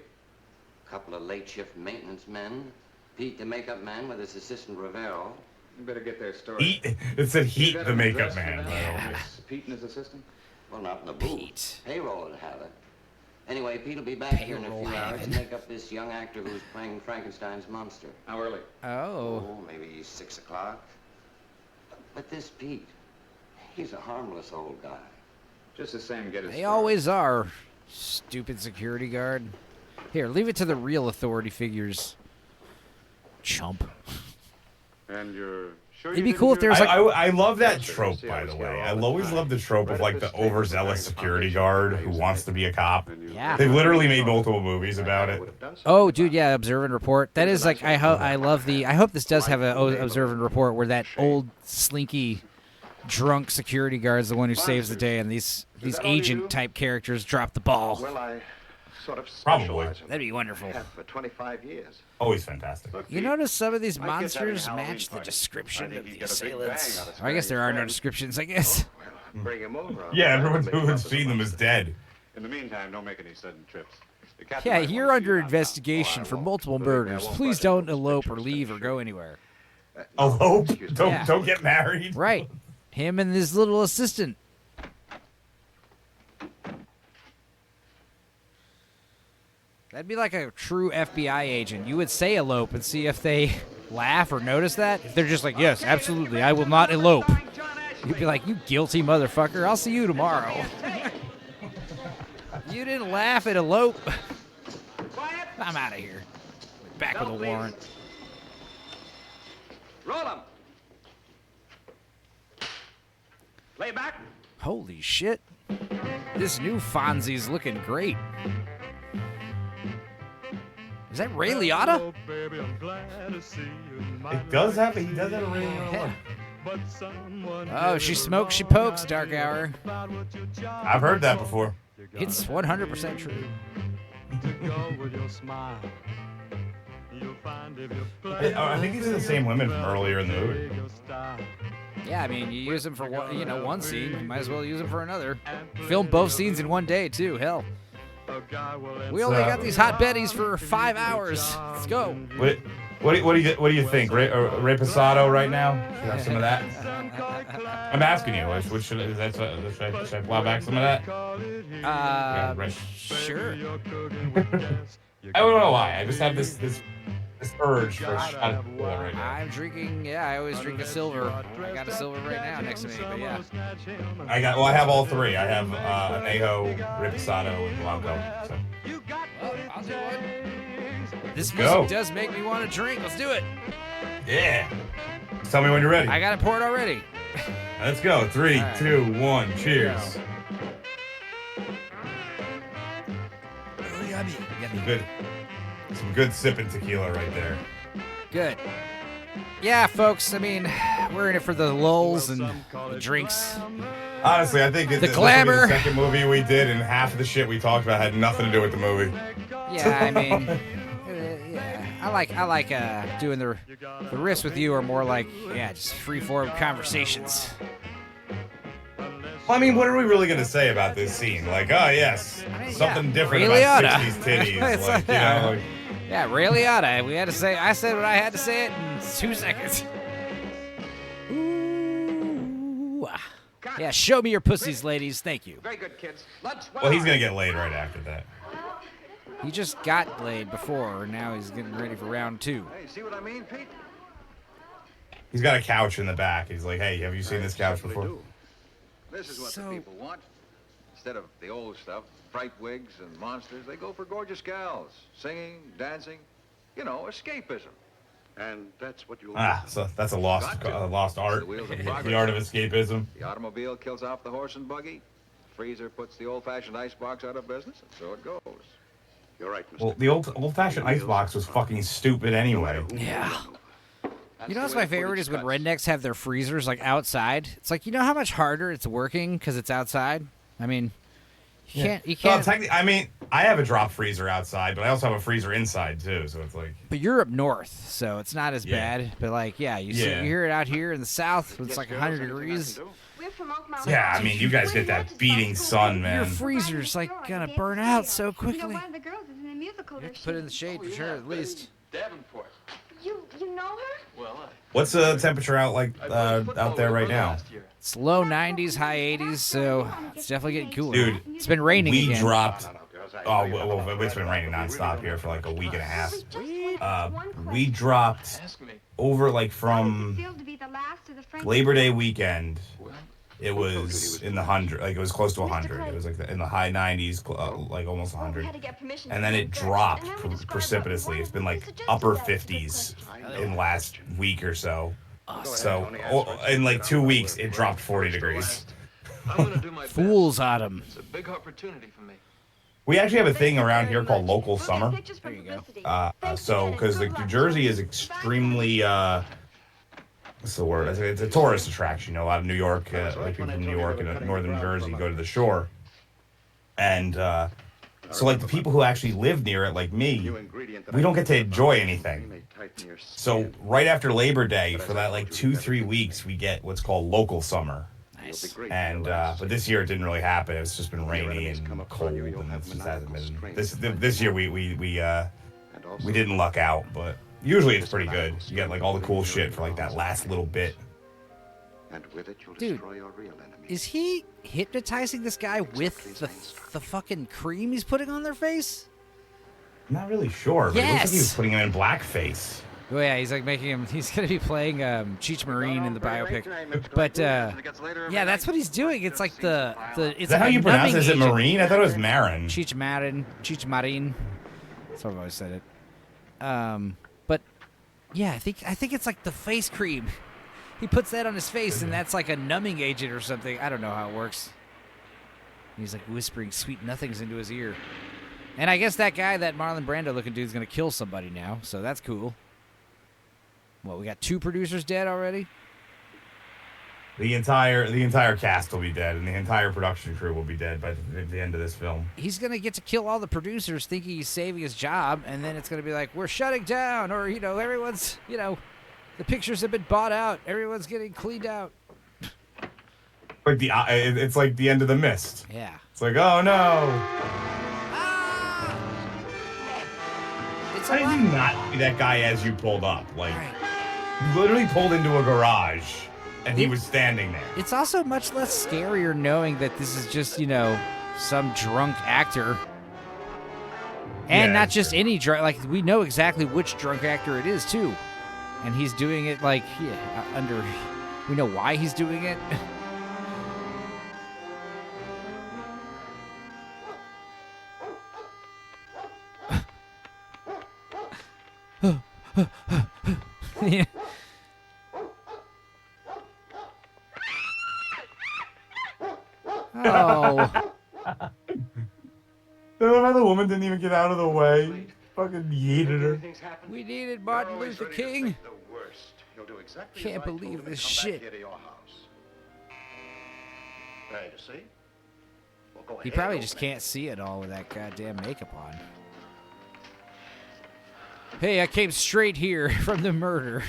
Couple of late shift maintenance men. Pete, the makeup man, with his assistant Rivero. You better get their story. Heat. It said Heat, You got the an makeup address for man. that? It's Pete and his assistant? Well, not in the booth. Pete. Payroll would have it. Anyway, Pete will be back here in a Payroll few hours to heaven. make up this young actor who's playing Frankenstein's monster. How early? Oh. Oh, maybe 6 o'clock. But this Pete, he's a harmless old guy. Just the same, get his They story. always are. Stupid security guard. Here, leave it to the real authority figures. Chump. And you're sure It'd you be cool if didn't there was like I love that trope, by the way. I always love the trope of like the overzealous security guard who wants to be a cop. Yeah. They've literally made multiple movies about it. Oh, dude, yeah, observe and report. That is like I hope this does have a observe and report where that old slinky drunk security guard's the one who saves the day and these agent type characters drop the ball. Well, I sort of Probably. specialize in That'd be wonderful. have for 25 years. Always fantastic. You notice some of these My kid's having a monsters Halloween match the party. description I think of he the got a big assailants. bang out of Or I guess there are no friend. descriptions, I guess. Well, bring him over. Yeah, everyone who had seen them is dead. In the meantime, don't make any sudden trips. The captain Yeah, might you're want to see under you around town. investigation for multiple murders. Please don't elope or leave or go anywhere. Elope? excuse me. Yeah. Don't get married. Right. Him and his little assistant. That'd be like a true FBI agent. You would say elope and see if they laugh or notice that. If they're just like, yes, absolutely, I will not elope. You'd be like, you guilty motherfucker. I'll see you tomorrow. You didn't laugh at elope. I'm out of here. Back with a warrant. Roll 'em. Lay back. Holy shit. This new Fonzie's looking great. Is that Ray Liotta? He does have a really Yeah. one. Oh, she smokes, she pokes, Dark Hour. I've heard that before. It's 100% true. I think these are the same women from earlier in the movie. Yeah, I mean, you use them for one scene, you might as well use them for another. Film both scenes in one day, too. Hell. We only got these hot betties for 5 hours. Let's go. What do you think? Ray Passato right now? Should I have some of that? I'm asking you. Should I plow back some of that? Right. Sure. I don't know why. I just have this urge for a shot of tequila right now. I'm drinking, I always drink a silver. I got a silver right now next to me, but yeah. I have all three. I have Anejo, Reposado, and Blanco. So. Well, I'll do one. This go. music does make me want to drink. Let's do it. Yeah. Just tell me when you're ready. I got it poured already. Let's go. 3, All right. 2, 1. Cheers. Oh, yummy. Some good sipping tequila right there. Good. Yeah, folks, I mean, we're in it for the lulls and the drinks. Honestly, I think The this will be glamour. the second movie we did, and half of the shit we talked about had nothing to do with the movie. Yeah, I mean, yeah, I like doing the riffs with you are more like, just free-form conversations. Well, I mean, what are we really going to say about this scene? Like, oh, yes, something different Ray about Liotta. 60s titties. It's like, like- Yeah, Ray Liotta. I said what I had to say it in 2 seconds. Ooh. Yeah, show me your pussies, ladies. Thank you. Very good, kids. Lunch. well, he's going to get laid right after that. He just got laid before, and now he's getting ready for round 2. Hey, see what I mean, Pete? He's got a couch in the back. He's like, hey, have you seen this couch before? This is what So- the people want. Instead of the old stuff, fright wigs and monsters, they go for gorgeous gals, singing, dancing, escapism. And that's what you'll So that's a lost art. The wheels of The progress. art of escapism. The automobile kills off the horse and buggy. The freezer puts the old-fashioned icebox out of business, and so it goes. You're right, Mr. Well, the old-fashioned icebox was fucking stupid anyway. Yeah. That's You know the what's way my the favorite footage is when cuts. rednecks have their freezers like outside. It's like, you know how much harder it's working because it's outside? I mean, You can't. Well, technically, I mean, I have a drop freezer outside, but I also have a freezer inside too. So it's like. But you're up north, so it's not as Yeah. bad. But like, yeah, you hear it out here in the south. It's like 100 degrees. We're from Oak Mountain. Yeah, I mean, you guys get that beating sun, Your man. freezer's like gonna burn out so You know, quickly. one of the girls is in a musical. You have to put it in the shade for sure, at least. Davenport. You know her? Well, What's the temperature out out there right now? It's low 90s, high 80s, so it's definitely getting cooler. Dude, it's been raining We again. dropped. Oh, well, it's been raining nonstop here for like a week and a half. We dropped Ask me. over like from Labor Day weekend. It was in the 100, like it was close to 100. It was like in the high 90s, like almost 100. And then it dropped precipitously. It's been like upper 50s in the last week or so. So in like 2 weeks, it dropped 40 degrees. I'm gonna do my best. Fool's Autumn. It's a big opportunity for me. We actually have a thing around here called local summer. There you go. So because like New Jersey is extremely what's the word? It's a tourist attraction. You know, a lot of New York, like people from New York and northern New Jersey go to the shore, and so like the people who actually live near it, like me, we don't get to enjoy anything. So right after Labor Day, for that like 2-3 weeks, we get what's called local summer. Nice. And but this year it didn't really happen. It's just been rainy and cold, and it just hasn't been. This year we didn't luck out, but usually it's pretty good. You get like all the cool shit for like that last little bit. And with it, you'll Dude, destroy your real enemy. Is he hypnotizing this guy with the fucking cream he's putting on their face? I'm not really sure, but it looks like he was Yes. putting him in blackface. Oh yeah, he's like making him. He's gonna be playing Cheech Marine in the biopic. But yeah, that's what he's doing. It's like the. It's Is that like how a you pronounce it? numbing Is it agent. Marine? I thought it was Marin. Cheech Marine. That's how I've always said it. But yeah, I think it's like the face cream. He puts that on his face, and that's like a numbing agent or something. I don't know how it works. He's like whispering sweet nothings into his ear. And I guess that guy, that Marlon Brando looking dude, is gonna kill somebody now. So that's cool. What, we got 2 producers dead already? The entire cast will be dead, and the entire production crew will be dead by the end of this film. He's going to get to kill all the producers thinking he's saving his job, and then it's going to be like, we're shutting down, or, everyone's, the pictures have been bought out. Everyone's getting cleaned out. Like it's like the end of The Mist. Yeah. It's like, oh no. It's How a did lot. you not see that guy as you pulled up? Like, Right. you literally pulled into a garage, and he was standing there. It's also much less scarier knowing that this is just, some drunk actor. And Yeah, not that's just true. any drunk. Like, we know exactly which drunk actor it is, too. And he's doing it, like, we know why he's doing it. Yeah. Oh, I love how the woman didn't even get out of the way. Fucking yeeted her. we needed Martin Luther King. The worst. He'll do exactly Can't as I told believe him to this come back shit. here to your house. Ready to see? Well, go He ahead, probably old just man. can't see it all with that goddamn makeup on. Hey, I came straight here from the murder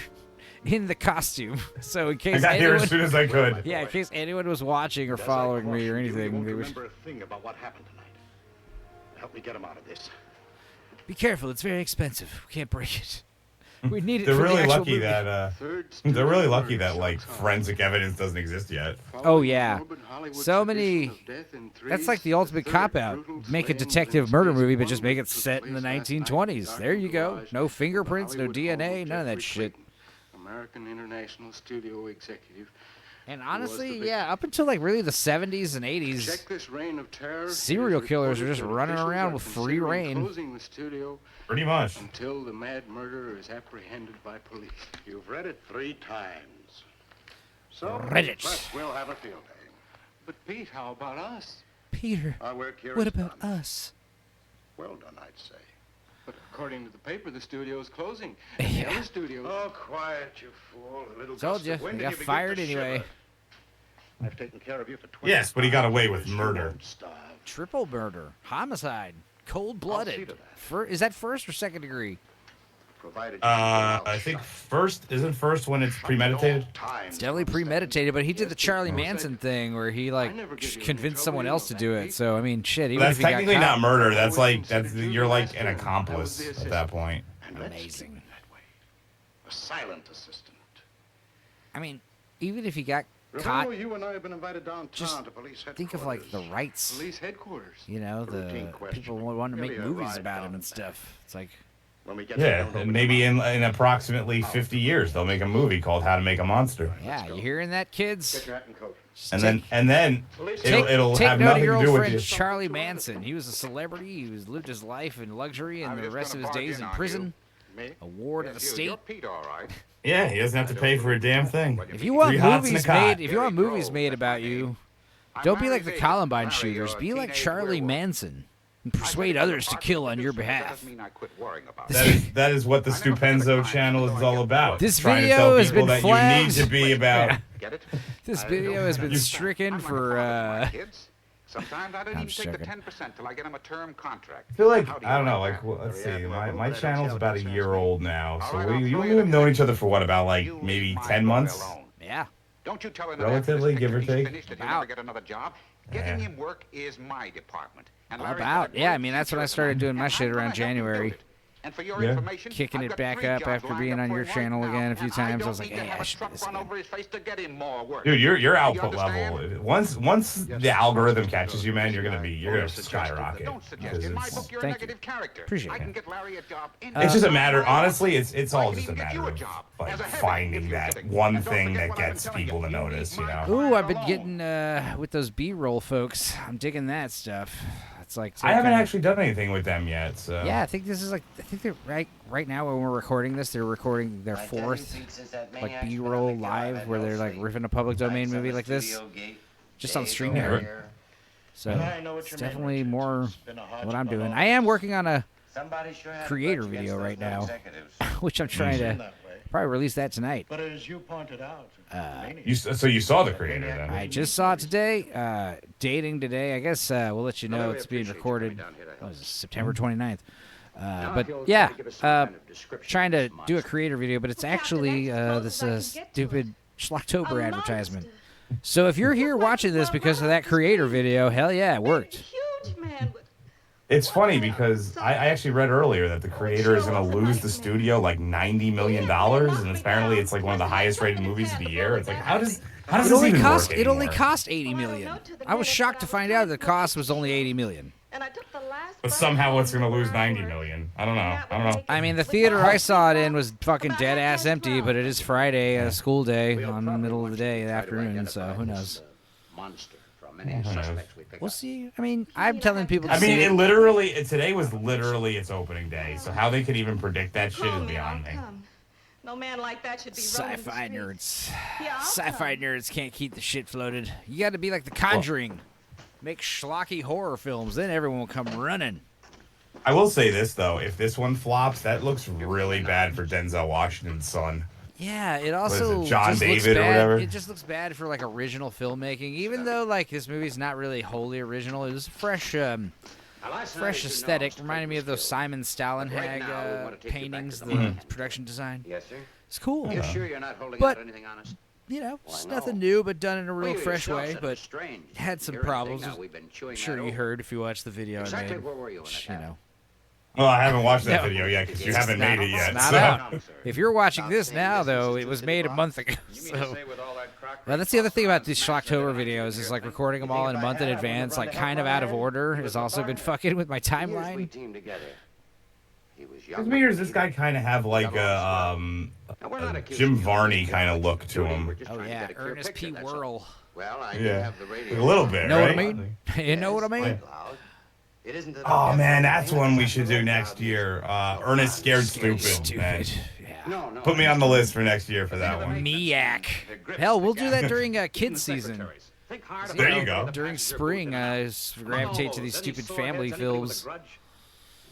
in the costume. So in I case got here anyone, as soon as I could. yeah, in case anyone was watching or As I following me or cautioned you, you anything, won't they would remember a thing about what happened tonight. Help me get him out of this. be careful. It's very expensive. We can't break it. We need it. They're for the really actual lucky movie. that they're really lucky that like forensic evidence doesn't exist yet. Oh yeah, so many. That's like the ultimate cop out. Make a detective murder movie, but just make it set in the 1920s. There you go. No fingerprints, no DNA, none of that shit. American International Studio Executive. And honestly, yeah, up until like really the 70s and 80s, Check this reign of terror. serial It is killers are reported just that running officials around are with free considering reign. Closing the studio Pretty much. until the mad murderer is apprehended by police. You've read it 3 times. So, Read it. but we'll have a field day. But Pete, how about us? Peter, Our work here what is about done. us? Well done, I'd say. But according to the paper, the studio is closing. And the other studio. Oh, quiet, you fool. A little Told gust you, of wind they and got begin fired to anyway. shiver. I've taken care of you for 20 Yes, but he got away with murder. Triple murder, homicide, I'll see cold-blooded. to that. Is that first or second degree? Provided I think isn't first when it's premeditated? It's definitely premeditated, but he did the Charlie Manson thing where he like convinced someone else to do it. So I mean, shit. Even That's if he got technically caught, not murder. You're like an accomplice at that point. amazing. A silent assistant. I mean, even if he got Remember, caught, you and I have been invited downtown just to police headquarters. think of like the rights. Police headquarters. You know, Routine the question. people would want to make Merely a movies ride about him down and the stuff. It's like, When we get Yeah, down to and open maybe the in approximately 50 years they'll make a movie called How to Make a Monster, yeah, you hearing that, kids? Get your hat and coat. Just and take- then it'll take have note of nothing your to old do with friend you. Charlie Manson. He was a celebrity. He lived his life in luxury, and the rest of his days in prison. Me? A ward of the state. Pete, all right. Yeah, he doesn't have to pay for a damn thing. If you want 3 hots and a movies cot. made, if you want movies made about you, don't be like the Columbine shooters. Be like Charlie Manson and persuade others to kill on your behalf. That is what the Stupenzo channel is all about. This Trying to video tell has people been that flagged. you need to be about. Get it? This video has been stricken for. Sometimes I don't I'm even take the joking. 10% till I get him a term contract. I feel like, How do you I don't know, like like, that? well, let's Yeah, see, well, my that channel's about a intelligence year transfer. old now, All so right, I'll we've throw you only the known thing. each other for what, about like You maybe leave my 10 boy months? alone. Yeah. Don't you tell him Relatively, that give or after this take. picture he's finished and he'll About. never get another job. Getting him work is my department. And Larry's got a About. great Yeah, I mean, that's when I future started as a doing man, my and shit I'm around gonna help him January. build it. And for your Yeah. information, Kicking I've it got back 3 up jobs after lined being up on for your him channel right again now, a few and times. I don't was like, need to hey, have I a should do truck this run again. over his face to get him more work. Dude, your output understand? level, once the algorithm catches you, man, you're gonna skyrocket. Don't suggest. Because In my it's- book, you're a Thank you. negative character. Appreciate I it. can get Larry a job. It's just a matter, honestly, it's I all can just a even get matter you a of job like as a heavy if finding you're that fitting. one And don't thing forget that what I've been gets telling people you. to You need notice, you my know? Ooh, I've been alone. getting with those B-roll folks. I'm digging that stuff. It's like I haven't kinda- actually done anything with them yet, so. Yeah, I think this is like they're right now when we're recording this, they're recording their fourth like B-roll live where they're like riffing a public domain movie like this, just on StreamYard. So I know what it's your name definitely is. more It's been a what I'm doing. hodgepodge. I am working on a Somebody sure had a creator grudge video against right those now, executives. which I'm trying In to that way. probably release that tonight. But as you pointed out, So you saw the creator then? I just saw it today. Dating today. I guess we'll let you know it's being recorded. What was it, September 29th. But yeah, trying to do a creator video, but it's actually this stupid Schlocktober advertisement. So if you're here watching this because of that creator video, hell yeah, it worked. Huge man with It's funny because I actually read earlier that the creator is going to lose the studio like $90 million, and apparently it's like one of the highest rated movies of the year. It's like, how does It this only even cost work it only anymore? cost $80 million. I was shocked to find out the cost was only $80 million. and I took the last But bus somehow it's going to home lose for $90 hours. million. I don't know. I mean, the theater I saw it in was fucking dead ass empty, but it is Friday, a school day, on the middle of the day, the afternoon, so who knows? Monster from any suspects we pick We'll up. see. I mean, I'm telling people to I mean, see it. today was literally its opening day, so how they could even predict that shit Call is me, beyond I'll me. come. No man like that should be roaming the Sci-fi streets. nerds. Yeah, I'll Sci-fi come. nerds can't keep the shit floated. You got to be like The Conjuring. Make schlocky horror films, then everyone will come running. I will say this though, if this one flops, that looks really bad for Denzel Washington's son. Yeah, it also John just looks David or bad. whatever? It just looks bad for like original filmmaking, even though like this movie's not really wholly original. It was fresh, fresh aesthetic. Reminded me of those Simon Stalenhag paintings, the production design. Yes, sir. It's cool. You sure you're not holding But- out anything honest? You know, Well, it's I know. nothing new, but done in a Well, real you fresh yourself way. said it But was strange. had some Here and problems. now we've been chewing I'm sure that you over. heard if you watched the video Exactly I made. where were you when it Which, you know, happened? Well, I haven't watched that No. video yet because you It's haven't not- made it yet. it's not so. out. If you're watching this now, though, it was made a month ago. So. Well, that's the other thing about these Schlocktober videos is like recording them all in a month in advance, like kind of out of order, has also been fucking with my Years we timeline. teamed together. He was Does young. me or does this guy kind of have like a Jim Varney kind of look to him? Oh yeah, Ernest P. Worrell. Well, I do Yeah, have the radio. a little bit, Know what I right? mean? You know what I mean? Quite loud. It isn't that Oh I'm man, deaf, that's one we should do next year. Ernest Scared Stupid. Man. Stupid. Yeah. No, no. Put me on the list for next year for that one. Miak. Hell, we'll do that during kids season. Think hard There about you go. During spring, I gravitate to these stupid family films.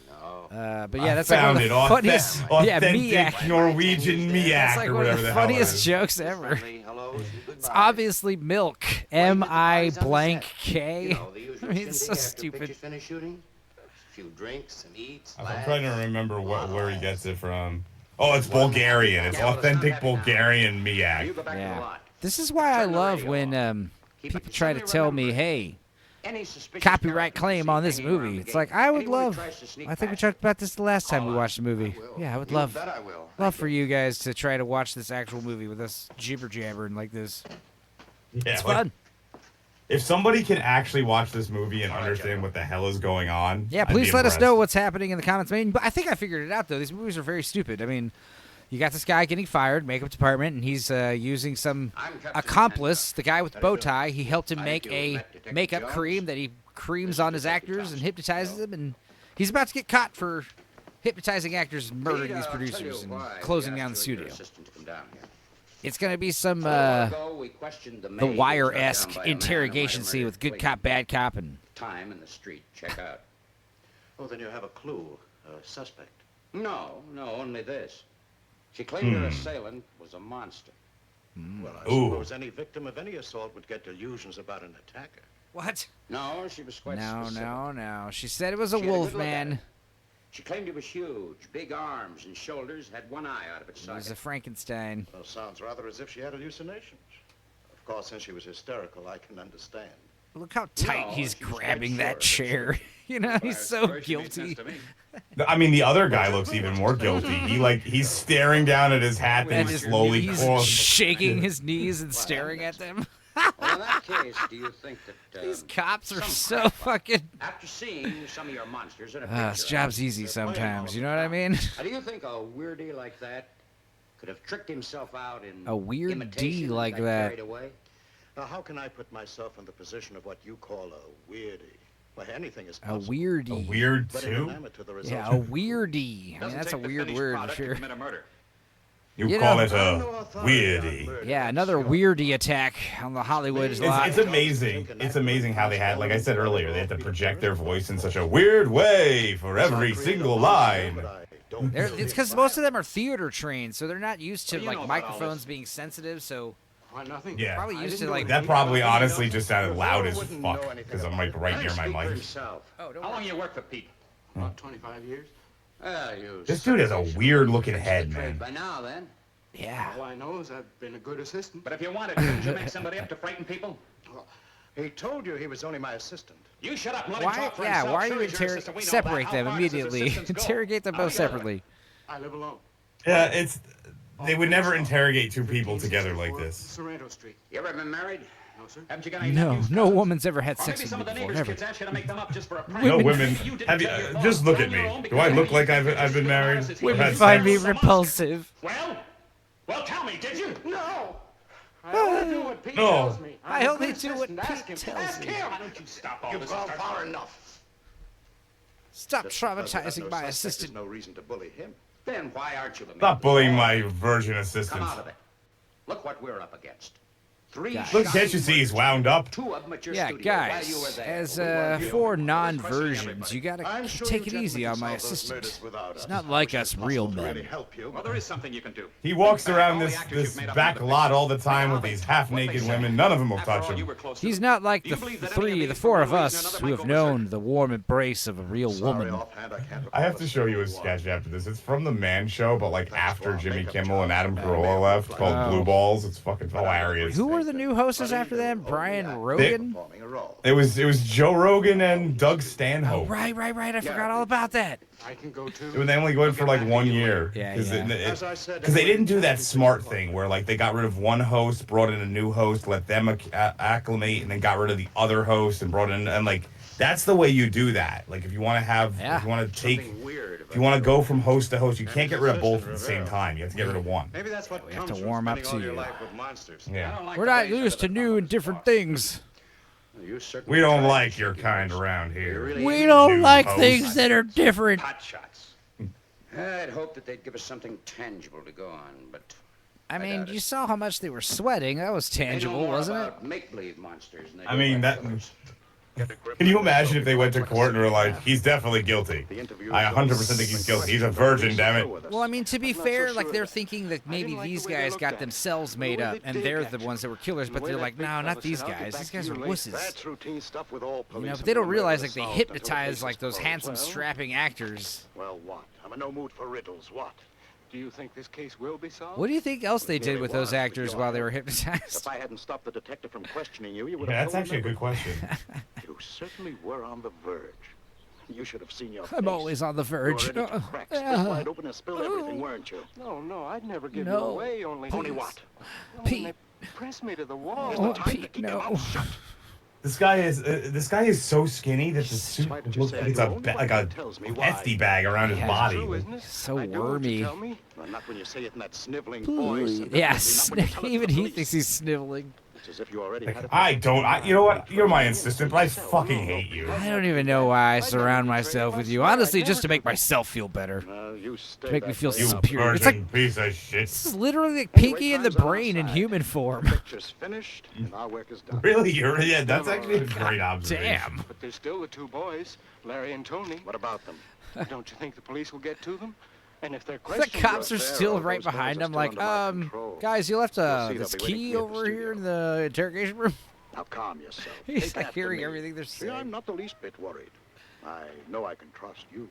No. But yeah, that's I like one found of it. the funniest. Yeah, Authentic Miak. Norwegian That's Miak like or one of whatever the the hell it funniest is. jokes ever. Friendly, hello, clothes. It's obviously milk. M-I blank You K. know, the usual I mean, it's so shindig after stupid. pictures finish shooting. A few drinks and eats. I'm trying to remember where he gets it from. Oh, it's Bulgarian. It's authentic Bulgarian Miak. Yeah. This is why I love when people try to tell me, hey, copyright claim on this movie. It's like, I would love, I think we talked about this the last time we watched the movie. Yeah, I would love for you guys to try to watch this actual movie with us jibber-jabbering like this. Yeah, It's fun. If somebody can actually watch this movie and understand what the hell is going on, Yeah, I'd be please let us impressed. know what's happening in the comments. I mean, but I think I figured it out, though. These movies are very stupid. I mean, you got this guy getting fired, makeup department, and he's using some accomplice, the guy with the bow tie. He helped him make a makeup cream that he creams on his actors and hypnotizes them, and he's about to get caught for hypnotizing actors and murdering these producers and closing down the studio. It's going to be some The Wire-esque interrogation scene with good cop, bad cop, and Time in the street. Check out. Oh, then you have a clue, a suspect. No, only this. She claimed her assailant was a monster. Well, I suppose any victim of any assault would get delusions about an attacker. What? No, she was quite specific. No. She said it was a She had a wolf good look at man. it. She claimed he was huge, big arms and shoulders, had one eye out of its It was a socket. Frankenstein. Well, sounds rather as if she had hallucinations. Of course, since she was hysterical, I can understand. Look how tight No, he's she was quite grabbing that sure of chair. You know, he's so guilty. I mean, the other guy looks even more guilty. He's staring down at his hat and he's slowly he's shaking his knees and staring at them. Well, in that case, do you think that These cops are some so cop, fucking. after seeing some of your monsters in a picture, This job's easy sometimes. You know what I mean? do you think a weirdie like that could have tricked himself out in A weird imitation D and like got that. carried away? Now, how can I put myself in the position of what you call a weirdie? Well, anything is A possible. weirdie. weird But in too. an amateur, the results Yeah, are a weirdie. I mean, that's a weird word for sure. You call it a weirdie. Yeah, another weirdie attack on the Hollywood lot. It's amazing. It's amazing how they had, like I said earlier, they had to project their voice in such a weird way for every single line. It's because most of them are theater trained, so they're not used to like microphones being sensitive. So Nothing. Yeah, probably used to like. that probably honestly just sounded loud as fuck because I'm like right near my mic. Himself. Oh, don't How long worry. you work for Pete? About 25 years. You This dude has a weird looking head, man. by now, then. Yeah. All I know is I've been a good assistant. But if you wanted, couldn't you make somebody up to frighten people? He told you he was only my assistant. You shut up and let him Why? talk for Yeah. himself. Why are Sure, you he's your assistant. We know that. separate How them far does his immediately? assistance go? Interrogate them both Together. separately. I live alone. Yeah, they would never interrogate two people together like this. Sorrento Street. You ever been married? No, sir. Haven't you got any No, nephews, no cousins? woman's ever had Or sex maybe with some me of the before. neighbors' Never. kids asked you to make them up just for a prank. No, Women- women. You didn't Have you tell your just boss. look at On your me? own Do because I you look had like any I've been married? Women I've had Find me sex? repulsive. Well, tell me, did you? No! I only do what Pete No. tells me. I I'm a only good do what assistant. Ask Pete him. tells Ask me. him. Why don't you stop all You've this? gone far enough. Stop Just because we have traumatizing no my suspect, assistant. There's no reason to bully him. Then why aren't you the Stop man? bullying my virgin Come assistants. out of it. Look what we're up against. Three Guys. Look, can't you see he's wound up? Two of them at your Yeah, studio while you were guys, there. as Only one of you. for non-versions, you gotta I'm sure take you it easy gentlemen on my can solve those assistant. murders without It's us. not I like wish it us was real possible to men. really help you. Well, there is something you can do. He walks around All the this actors you've made up back in the lot picture. all the time with How they these say, what half-naked they say. women. None of them will After touch all, you him. were close to He's them. not like Do you the believe that any of three, these the four for of one reason or us another who might have go known berserk? the warm embrace of a real Sorry, woman. offhand, I can't I have recall to a show you a single sketch one. after this. It's from the Man Show, but like after for Jimmy makeup Kimmel and jobs. Adam Yeah, Carolla man, left, like called that. Blue Balls. It's fucking hilarious. Who were the new hosts after them? Brian Rogan? Performing a role. It was Joe Rogan and Doug Stanhope. Right. I forgot all about that. I can go too. They only went for like 1 year. Yeah, Because yeah. As I said, they didn't do that smart thing where like they got rid of one host, brought in a new host, let them acclimate, and then got rid of the other host and brought in, and like that's the way you do that. Like if you want to have, Yeah. if you want to take, Something weird if you want to go from host to host, you can't get rid of both at the same time. You have to get rid of one. Maybe that's what we have comes to from warm up spending all to your you. life with monsters. Yeah. We're not used to new and different things. You certainly We don't tried like to your shake kind yours. around You here. really We ain't. don't New like host. things that are different. Hot shots. I'd hope that they'd give us something tangible to go on, but I mean, doubt it. you saw how much they were sweating. That was they know tangible, more wasn't it? about make-believe monsters than they I do mean, about that- killers. Can you imagine if they went to court and were like, he's definitely guilty? I 100% think he's guilty. He's a virgin, damn it. Well, I mean, to be fair, like they're thinking that maybe these guys got themselves made up and they're the ones that were killers, but they're like, no, not these guys. These guys are wusses. That's routine stuff with all police. You know, but they don't realize like they hypnotize like those handsome, strapping actors. Well, what? I'm in no mood for riddles. What? Do you think this case will be solved? What do you think else they did with those actors while they were hypnotized? If I hadn't stopped the detective from questioning you, you would Yeah, have. that's actually a good question. You certainly were on the verge. You should have seen your face. I'm always on the verge. You were ready to crack, split wide open and spill everything, weren't you? No, I'd never give you No. away. Only what? Pete. They press me to the wall. Oh, Pete, no. This guy is so skinny that the suit looks like it's like a hefty bag around his body. True, isn't it? So I do what you wormy. tell me. Well, not when you say it in that sniveling voice. and Yeah, definitely not when you tell it to even the he police. thinks he's sniveling. It's as if you already had it. You know what? You're my assistant, but I fucking hate you. I don't even know why I surround myself with you. Honestly, just to make myself feel better. You stay To make me that feel way. You superior. It's virgin like piece of shit. this is literally like Pinky in the Brain in human form. Picture's finished, and our work is done. Really? Yeah, that's actually a great observation. Damn. But there's still the two boys, Larry and Tony. What about them? Don't you think the police will get to them? And if they're The questioned, cops are there, still all right those guys behind are him, still like, under my control. guys, you left You'll see this they'll be waiting key for you at the over here in studio. the interrogation room. Now calm yourself. He's Take like after hearing me. everything they're See, saying. I'm not the least bit worried. I know I can trust you.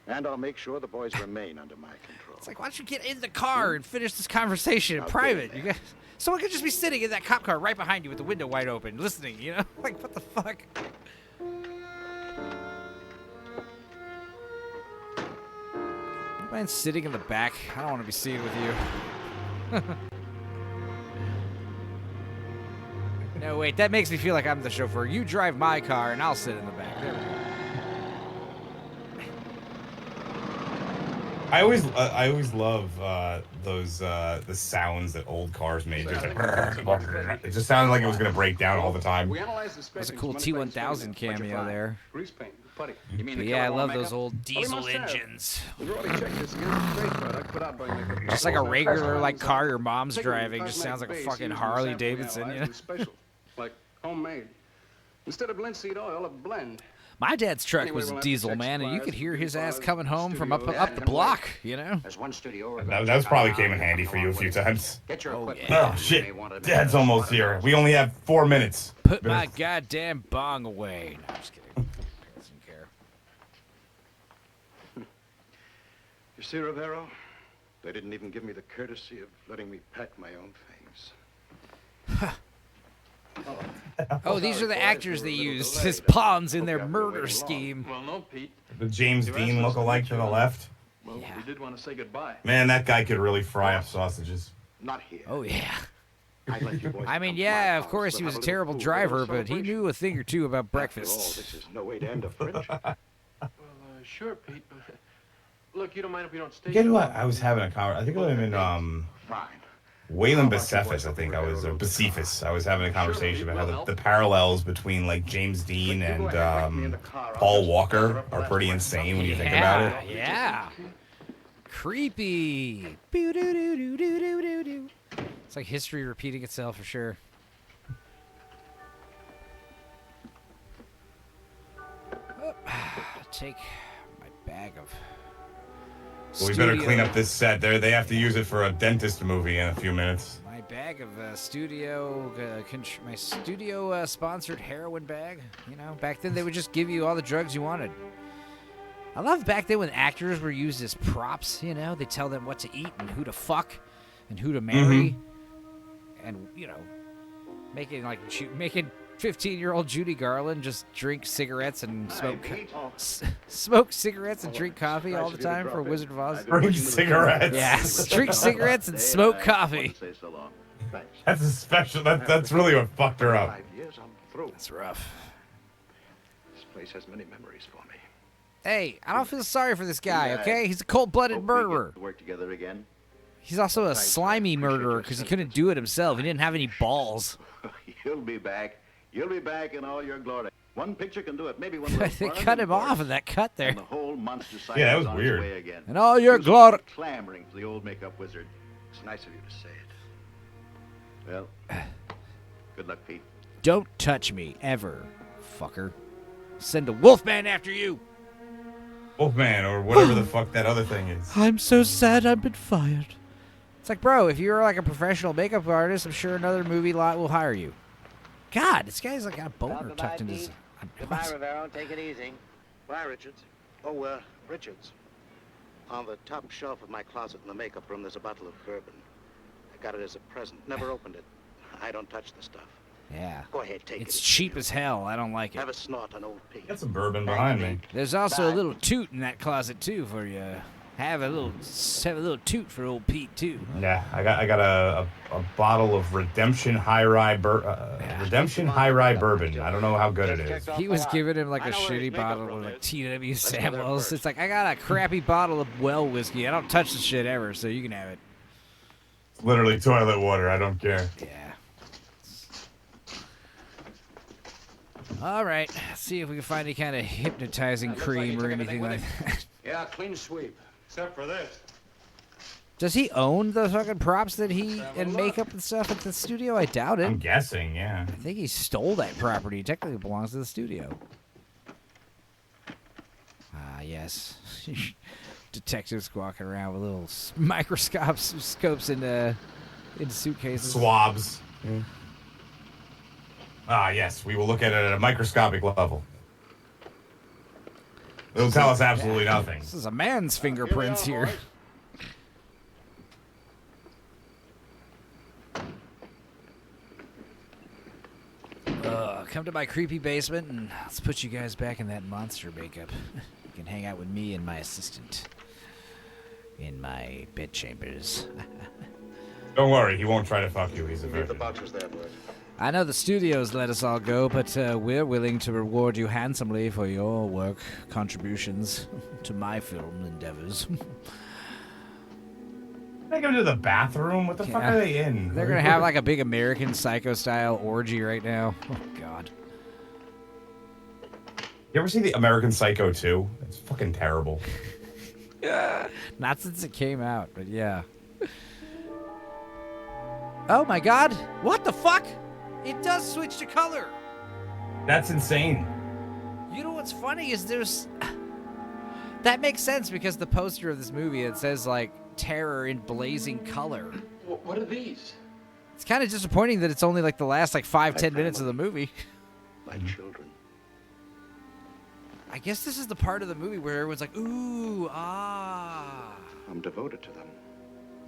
And I'll make sure the boys remain under my control. It's like, why don't you get in the car and finish this conversation in I'll private? get You in guys, someone could just be sitting in that cop car right behind you with the window wide open, listening, you know? Like, what the fuck? You mind sitting in the back? I don't want to be seen with you. No, wait, that makes me feel like I'm the chauffeur. You drive my car, and I'll sit in the back. There we go. I always love those the sounds that old cars made. Just like, it just sounded like it was gonna break down all the time. We analyzed the That's a specimens cool Monday, Friday, T1000 Saturday. What'd cameo you find? there. Grease paint, putty. You mean But the yeah, I color love wall those makeup? old Well, we diesel must have. engines. We've already checked this against the trade product put out by makeup. Just like a regular like car your mom's Taking driving. Just sounds like a cosmetic fucking base used in the Harley sample we Davidson, you analyzed know? was special, like homemade. Instead of linseed oil, a blend. My dad's truck Anyway, was we'll have diesel, to check man, and you could suppliers, hear his ass suppliers, coming home from up studio. up the block, you know? There's one studio. we're That gonna was check probably out came in now. handy for you a few times. Get your Oh, equipment. yeah. Oh shit! Dad's almost here. We only have 4 minutes. Put my goddamn bong away. No, I'm just kidding. Doesn't care. You see, Rivero? They didn't even give me the courtesy of letting me pack my own things. Oh, these are the actors they used as pawns in their murder scheme. Well, no, Pete. The James Dean look-alike to the left. Well, Yeah. we did want to say goodbye. Man, that guy could really fry up sausages. Not here. Oh, yeah. I let you boys I mean, come to yeah, my of house. course he We'll was a have terrible little food, driver, little but he celebration. knew a thing or two about After all, breakfast. this is no way to end a friendship. Well, sure, Pete. But look, you don't mind if we don't stay. Forget what I was having a conversation. I think I'm in Fine. Wayland Becephus, I think I was, or Becephus. I was having a conversation about how the parallels between like James Dean and Paul Walker are pretty insane when you think about it. Yeah. Creepy. Boo-doo-doo-doo-doo-doo-doo. It's like history repeating itself for sure. Oh, take my bag of. Well, we better clean studio- up this set. They have to use it for a dentist movie in a few minutes. My bag of my studio sponsored heroin bag. You know, back then they would just give you all the drugs you wanted. I love back then when actors were used as props. You know, they tell them what to eat and who to fuck and who to marry, and you know, making 15-year-old Judy Garland just drink cigarettes and smoke cigarettes and drink coffee all the time for Wizard of Oz. Drink cigarettes. Yes, drink cigarettes and smoke coffee. Say so long. Thanks. That's a special. That's really what fucked her up. 5 years, I'm through. That's rough. This place has many memories for me. Hey, I don't feel sorry for this guy, okay? He's a cold-blooded murderer. Work together again. He's also a slimy murderer because he couldn't do it himself. He didn't have any balls. You'll be back. You'll be back in all your glory. One picture can do it. Maybe one. They cut him off in that cut there. And the whole monster side Yeah, that is was on weird. its way again. And all your You glory. should be clamoring for the old makeup wizard. It's nice of you to say it. Well, good luck, Pete. Don't touch me, ever. fucker. Send a Wolfman after you. Wolfman or whatever the fuck that other thing is. I'm so sad I've been fired. It's like, bro, if you're like a professional makeup artist, I'm sure another movie lot will hire you. God, this guy's like got a boner tucked in his... Goodbye, Rivero. Take it easy. Bye, Richards. Oh, Richards. On the top shelf of my closet in the makeup room, there's a bottle of bourbon. I got it as a present. Never opened it. I don't touch the stuff. Yeah. Go ahead, take it. It's cheap as hell. I don't like it. Have a snort on old Pete. Got some bourbon behind me. There's also a little toot in that closet too for you. Have a little toot for old Pete too. Yeah, I got a bottle of Redemption High Rye bourbon. I don't know how good it is. He was giving him like a shitty bottle of like T.W. Samuels. It's like, I got a crappy bottle of well whiskey. I don't touch the shit ever, so you can have it. It's literally toilet water. I don't care. Yeah. All right. Let's see if we can find any kind of hypnotizing cream or anything like that. Yeah, clean sweep. Except for this. Does he own the fucking props that he and makeup and stuff at the studio? I doubt it. I'm guessing, yeah. I think he stole that property. It technically belongs to the studio. Ah, yes. Detectives walking around with little scopes in suitcases. Swabs. Ah, yes. We will look at it at a microscopic level. It'll tell us absolutely nothing. This is a man's fingerprints here. Come to my creepy basement and let's put you guys back in that monster makeup. You can hang out with me and my assistant in my bed chambers. Don't worry, he won't try to fuck you. He's a Leave the virgin. boxes there, boys. I know the studios let us all go, but we're willing to reward you handsomely for your work contributions to my film endeavors. They go to the bathroom? What the fuck are they in? They're going to have like a big American Psycho-style orgy right now. Oh, God. You ever see the American Psycho 2? It's fucking terrible. Not since it came out, but yeah. Oh, my God. What the fuck? It does switch to color. That's insane. You know what's funny is there's... That makes sense because the poster of this movie, it says, like, terror in blazing color. What are these? It's kind of disappointing that it's only, like, the last, like, 5-10 minutes of the movie. My children. I guess this is the part of the movie where everyone's like, ooh, ah. I'm devoted to them.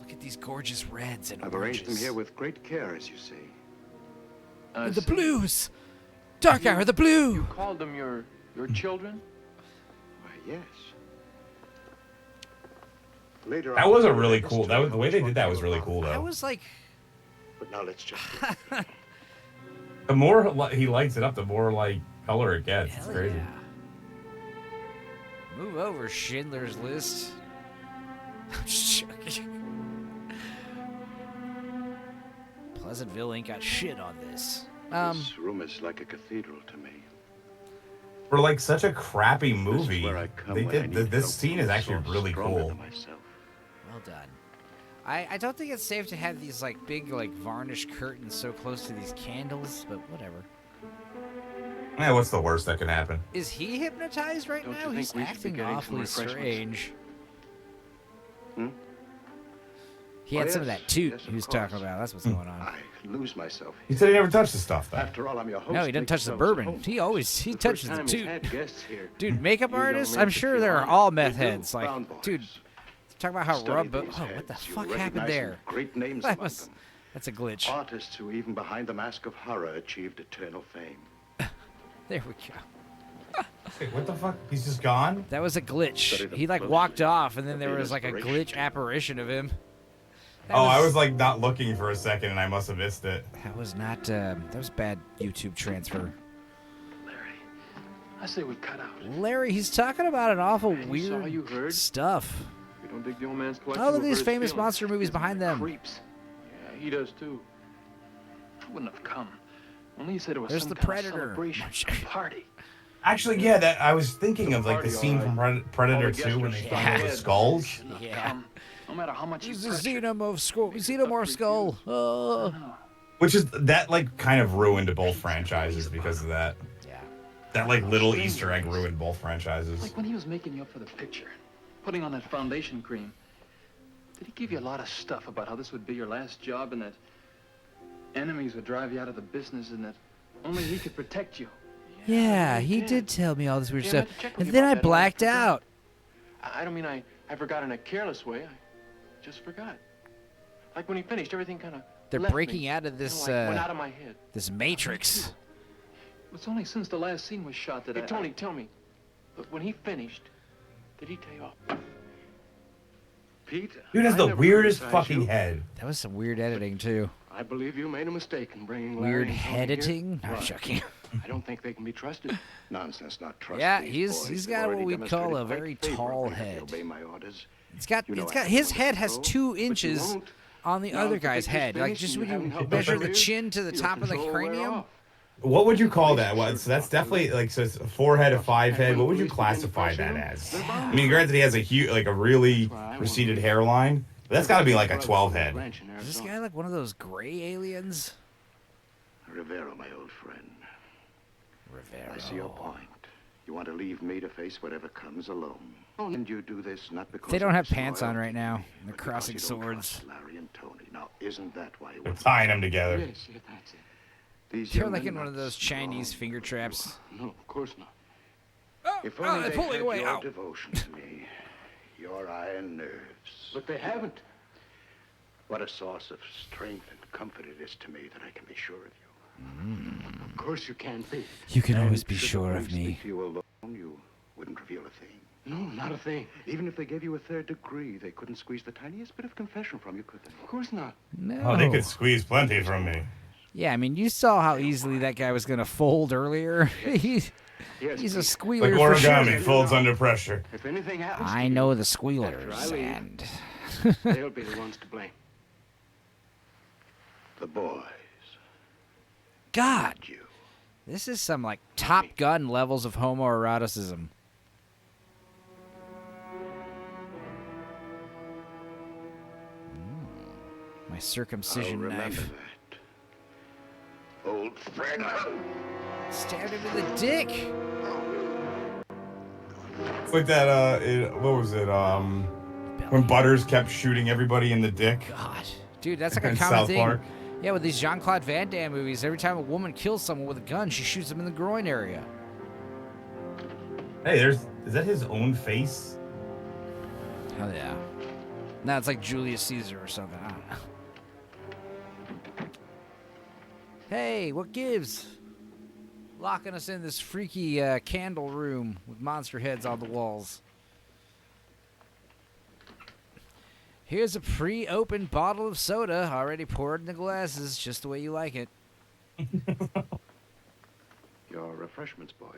Look at these gorgeous reds and I've oranges. arranged them here with great care, as you see. And the blues. Dark Hour, the blue. You called them your children? Why, yes. Later That on, was a really cool... That was, the way they did that was really cool, I though. was like... But now let's just... The more he lights it up, the more, like, color it gets. It's Hell crazy. yeah. Move over, Schindler's List. I'm just joking. Pleasantville ain't got shit on this. This room is like a cathedral to me. For, like, such a crappy This is movie, where I come they when I did... need This help scene from is a actually source really stronger cool. than myself. Well done. I don't think it's safe to have these like big like varnished curtains so close to these candles, but whatever. Yeah, what's the worst that can happen? Is he hypnotized right Don't you now? think He's we should be acting getting some awfully refreshments? strange. Hmm? He had Oh, some of yes. that toot Yes, of he was course. talking about. That's what's going on. I lose myself He here. said he never touched the stuff, though. After all, I'm your host. No, he doesn't Make touch the yourselves at bourbon. home. He touches the Time he's toot. had guests here. Dude, makeup You young artists? men I'm should sure feel they're honored. all They meth do, heads. Like, brown boys. dude, talk about how Study rub. these Oh, what the heads. You'll fuck happened recognize there? some great names That among was. them. That's a glitch. Artists who, even behind the mask of horror, achieved eternal fame. There we go. Wait, what the fuck? He's just gone? That was a Study glitch. them He like closely. walked off, and then there They'll be was like a inspiration. glitch apparition of him. That Oh, I was like not looking for a second and I must have missed it. That was not. That was bad YouTube transfer. Larry, I say we cut out. Larry, he's talking about an awful You weird saw, you heard. stuff. We don't dig the old man's collection. Oh, look at we'll these hurt his famous feelings. monster movies Gives behind the them. Creeps. Yeah, he does too. I wouldn't have come. Only you said it was There's some the kind Predator. of celebration, a party. Actually, yeah, that I was thinking of like the scene from Predator All the 2 when they guests found are all the dead. skulls. Should not Yeah. come, no matter how much you This is pressure. Xenomorph skull. No. Which is that like kind of ruined both franchises because of that. Yeah. That like little Easter egg ruined both franchises. Like when he was making you up for the picture, putting on that foundation cream. Did he give you a lot of stuff about how this would be your last job and that enemies would drive you out of the business and that only he could protect you? Yeah, he did tell me all this weird stuff. And then I blacked out. I don't mean I forgot in a careless way. I just forgot. Like when he finished, everything kind of They're breaking out of this, went out of my head. this matrix. It's only since the last scene was shot that Hey, Tony, tell me. But when he finished, did he tell you off? Pete, Dude has I the never weirdest criticized fucking you. head. That was some weird editing, too. I believe you made a mistake in bringing Larry Weird and Tony editing? here. No, I'm joking. I don't think they can be trusted. Nonsense, not trust. Yeah, these boys. he's They've got what already we call a demonstrated very great tall favorability if they head. obey my orders. It's got You know I his have head one has control, 2 but you inches won't. on the Now, other if the guy's picture's head. Like finished just and when you haven't you helped measure us the here, chin to the your top of the control will wear cranium. off. What would you call that? Well, so that's definitely like so it's a 4-head, a 5-head. What would you classify that as? I mean, granted, he has a huge, like a really receded hairline, but that's got to be like a 12-head. Is this guy like one of those gray aliens? Rivero, my old friend. Rivero. I see your point. You want to leave me to face whatever comes alone. And you do this not because They don't of have pants on disloyalty, right now. They're but because crossing you don't swords. trust Larry and Tony. Now, isn't that why you They're want tying them together. Yes, yeah, that's it. these They're young like men in one of not those Chinese strong? finger traps. No, of course not. If Oh, only they're they pulling had away. your Ow. devotion to me, your iron nerves. But they haven't. What a source of strength and comfort it is to me that I can be sure of you. Of course you can be. You can And always be should the sure of police me. leave you alone, you wouldn't reveal a thing. No, not a thing. Even if they gave you a 3rd degree, they couldn't squeeze the tiniest bit of confession from you, could they? Of course not. No. Oh, they could squeeze plenty from me. Yeah, I mean, you saw how easily that guy was gonna fold earlier. He's a squealer Like for origami sure. folds under pressure. If anything happens, I know the squealers, After I leave. and they'll be the ones to blame. The boys. God, You. this is some like Top Gun levels of homoeroticism. My circumcision I'll remember knife. that. Old friend. Stabbed him in the dick. It's like that. What was it? When Butters kept shooting everybody in the dick. God, dude, that's like a In common South thing. Park. Yeah, with these Jean-Claude Van Damme movies, every time a woman kills someone with a gun, she shoots them in the groin area. Hey, is that his own face? Hell yeah. Now it's like Julius Caesar or something. I don't know. Hey, what gives? Locking us in this freaky candle room with monster heads on the walls. Here's a pre-opened bottle of soda already poured in the glasses, just the way you like it. Your refreshments, boys.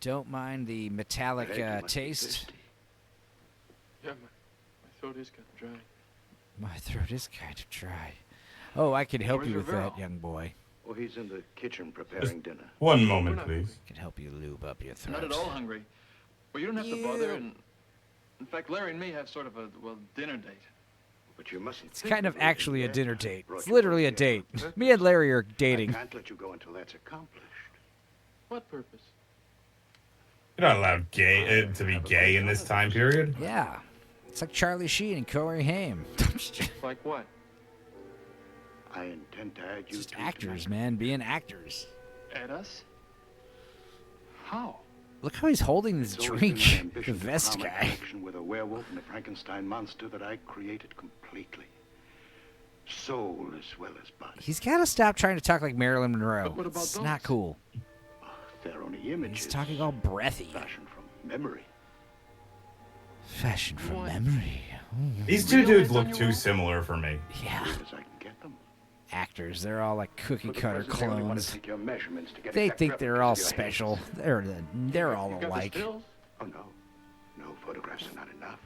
Don't mind the metallic Hey, you must be taste. thirsty. Yeah, my throat is kind of dry. My throat is kind of dry. Oh, I can help Where's you with Rivero? that, young boy. Oh, he's in the kitchen preparing dinner. One moment, please. I can help you lube up your throat. Not at all hungry. Well, you don't have to bother. And in fact, Larry and me have sort of a, dinner date. But you mustn't. It's kind of actually a dinner date. It's literally a date. Me and Larry are dating. I can't let you go until that's accomplished. What purpose? You're not allowed to be gay in this time period. Yeah. It's like Charlie Sheen and Corey Haim. Like what? I intend to add you Just two actors, tonight. man. Being actors. At us? How? Look how he's holding this It's always been drink. my The ambition to vest crown my guy. connection with a werewolf and a Frankenstein monster that I created completely. Soul as well as body. He's got to stop trying to talk like Marilyn Monroe. But what about It's those? not cool. They're only images. He's talking all breathy. Fashioned from memory. Fashion from What? memory. These two dudes look too similar for me. Yeah. As I can get them. Actors. They're all like cookie For the cutter present, I only want to clones. take your measurements to get They exact think they're replicas all of your heads. special. They're all You got the alike. stills? Oh, no. No photographs are not enough.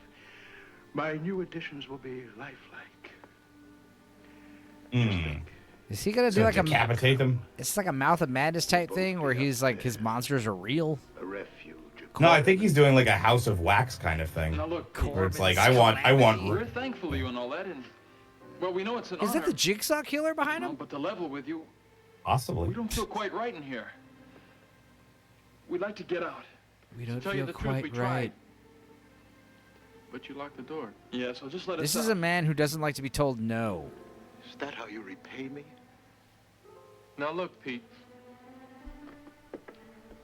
My new additions will be lifelike. Just think. Is he gonna do So like a? decapitate them? It's like a Mouth of Madness type thing where he's like his monsters are real. A refuge. No, I think he's doing like a House of Wax kind of thing. Now look, Where it's like, Corbin's I want. we're thankful to you and all that, and well, we know it's an Is honor. that the Jigsaw killer behind No, him? but to level with you, Possibly. we don't feel quite right in here. We'd like to get out. We don't Tell you feel the truth, quite we right. tried. But you locked the door. Yeah, so just let us This out. is a man who doesn't like to be told no. Is that how you repay me? Now look, Pete.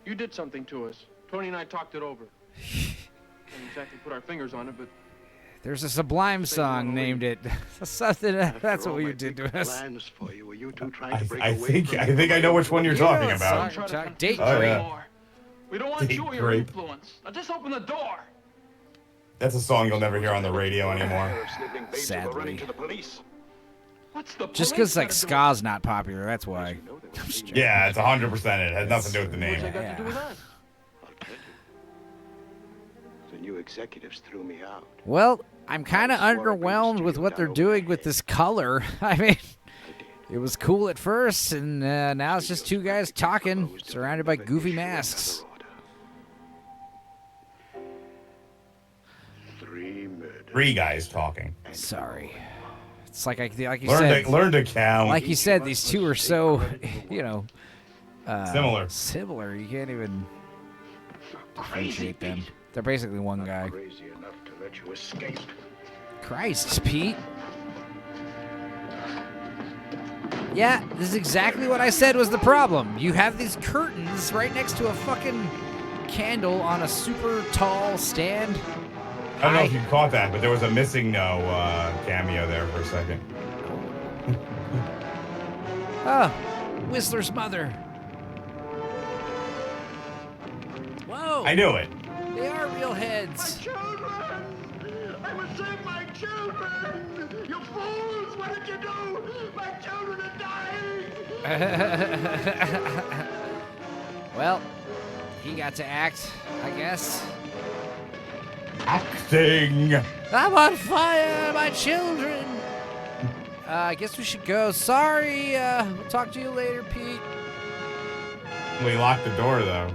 You did something to us. Tony and I talked it over. Didn't exactly put our fingers on it, but There's a Sublime song named it. Something. That's what you did to us. Plans for you. Were you two trying to break I away from think I know which one you're talking about. Date Oh, rape. yeah. we don't want Date you or your rape. influence. Now just open the door. That's a song you'll never hear on the radio anymore. Sadly. What's the Just because like ska's not popular, that's why. Yeah, it's 100%. It has nothing to do with the name. What's that got to do with us? I'll tell you. The new executives threw me out. Well, I'm kind of underwhelmed with what they're doing with this color. I mean, it was cool at first, and now it's just two guys talking, surrounded by goofy masks. 3 murders. 3 guys talking. Sorry. It's like you Learn said. to count. Like you said, these two are so, Similar. Similar. You can't even appreciate them. They're basically one guy. Crazy enough to let you escape. Christ, Pete. Yeah, this is exactly what I said was the problem. You have these curtains right next to a fucking candle on a super tall stand. I don't know if you caught that, but there was a missing no cameo there for a second. Oh, Whistler's mother. Whoa. I knew it. They are real heads. Children! I would save my children! You fools! What did you do? My children are dying! Well, he got to act, I guess. Acting. I'm on fire, my children. I guess we should go. Sorry. We'll talk to you later, Pete. We locked the door, though.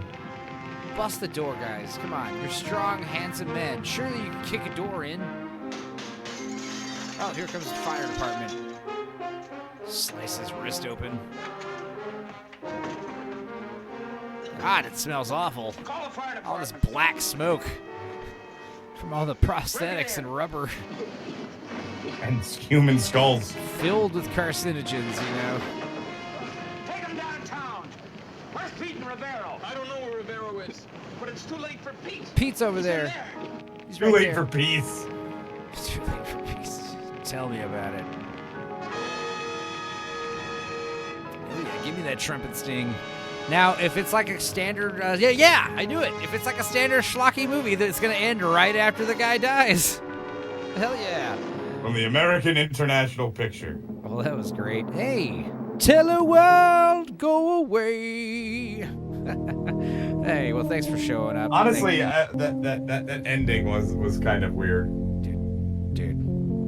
Bust the door, guys. Come on. You're strong, handsome men. Surely you can kick a door in. Oh, here comes the fire department. Slice his wrist open. God, it smells awful. All this black smoke from all the prosthetics and rubber. And human skulls. Filled with carcinogens, you know. Take him downtown. Where's Pete and Rivero? I don't know where Rivero is. But it's too late for Pete. Pete's over there. He's Too right late there. for peace. It's too late for peace. Tell me about it. Oh yeah, give me that trumpet sting. Now, if it's like a standard, I knew it. If it's like a standard schlocky movie, that's gonna end right after the guy dies. Hell yeah. From the American International Picture. Well, that was great. Hey, tell the world go away. Hey, well, thanks for showing up. Honestly, that ending was kind of weird. Dude,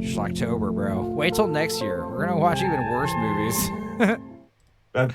Schlocktober, bro. Wait till next year. We're gonna watch even worse movies. That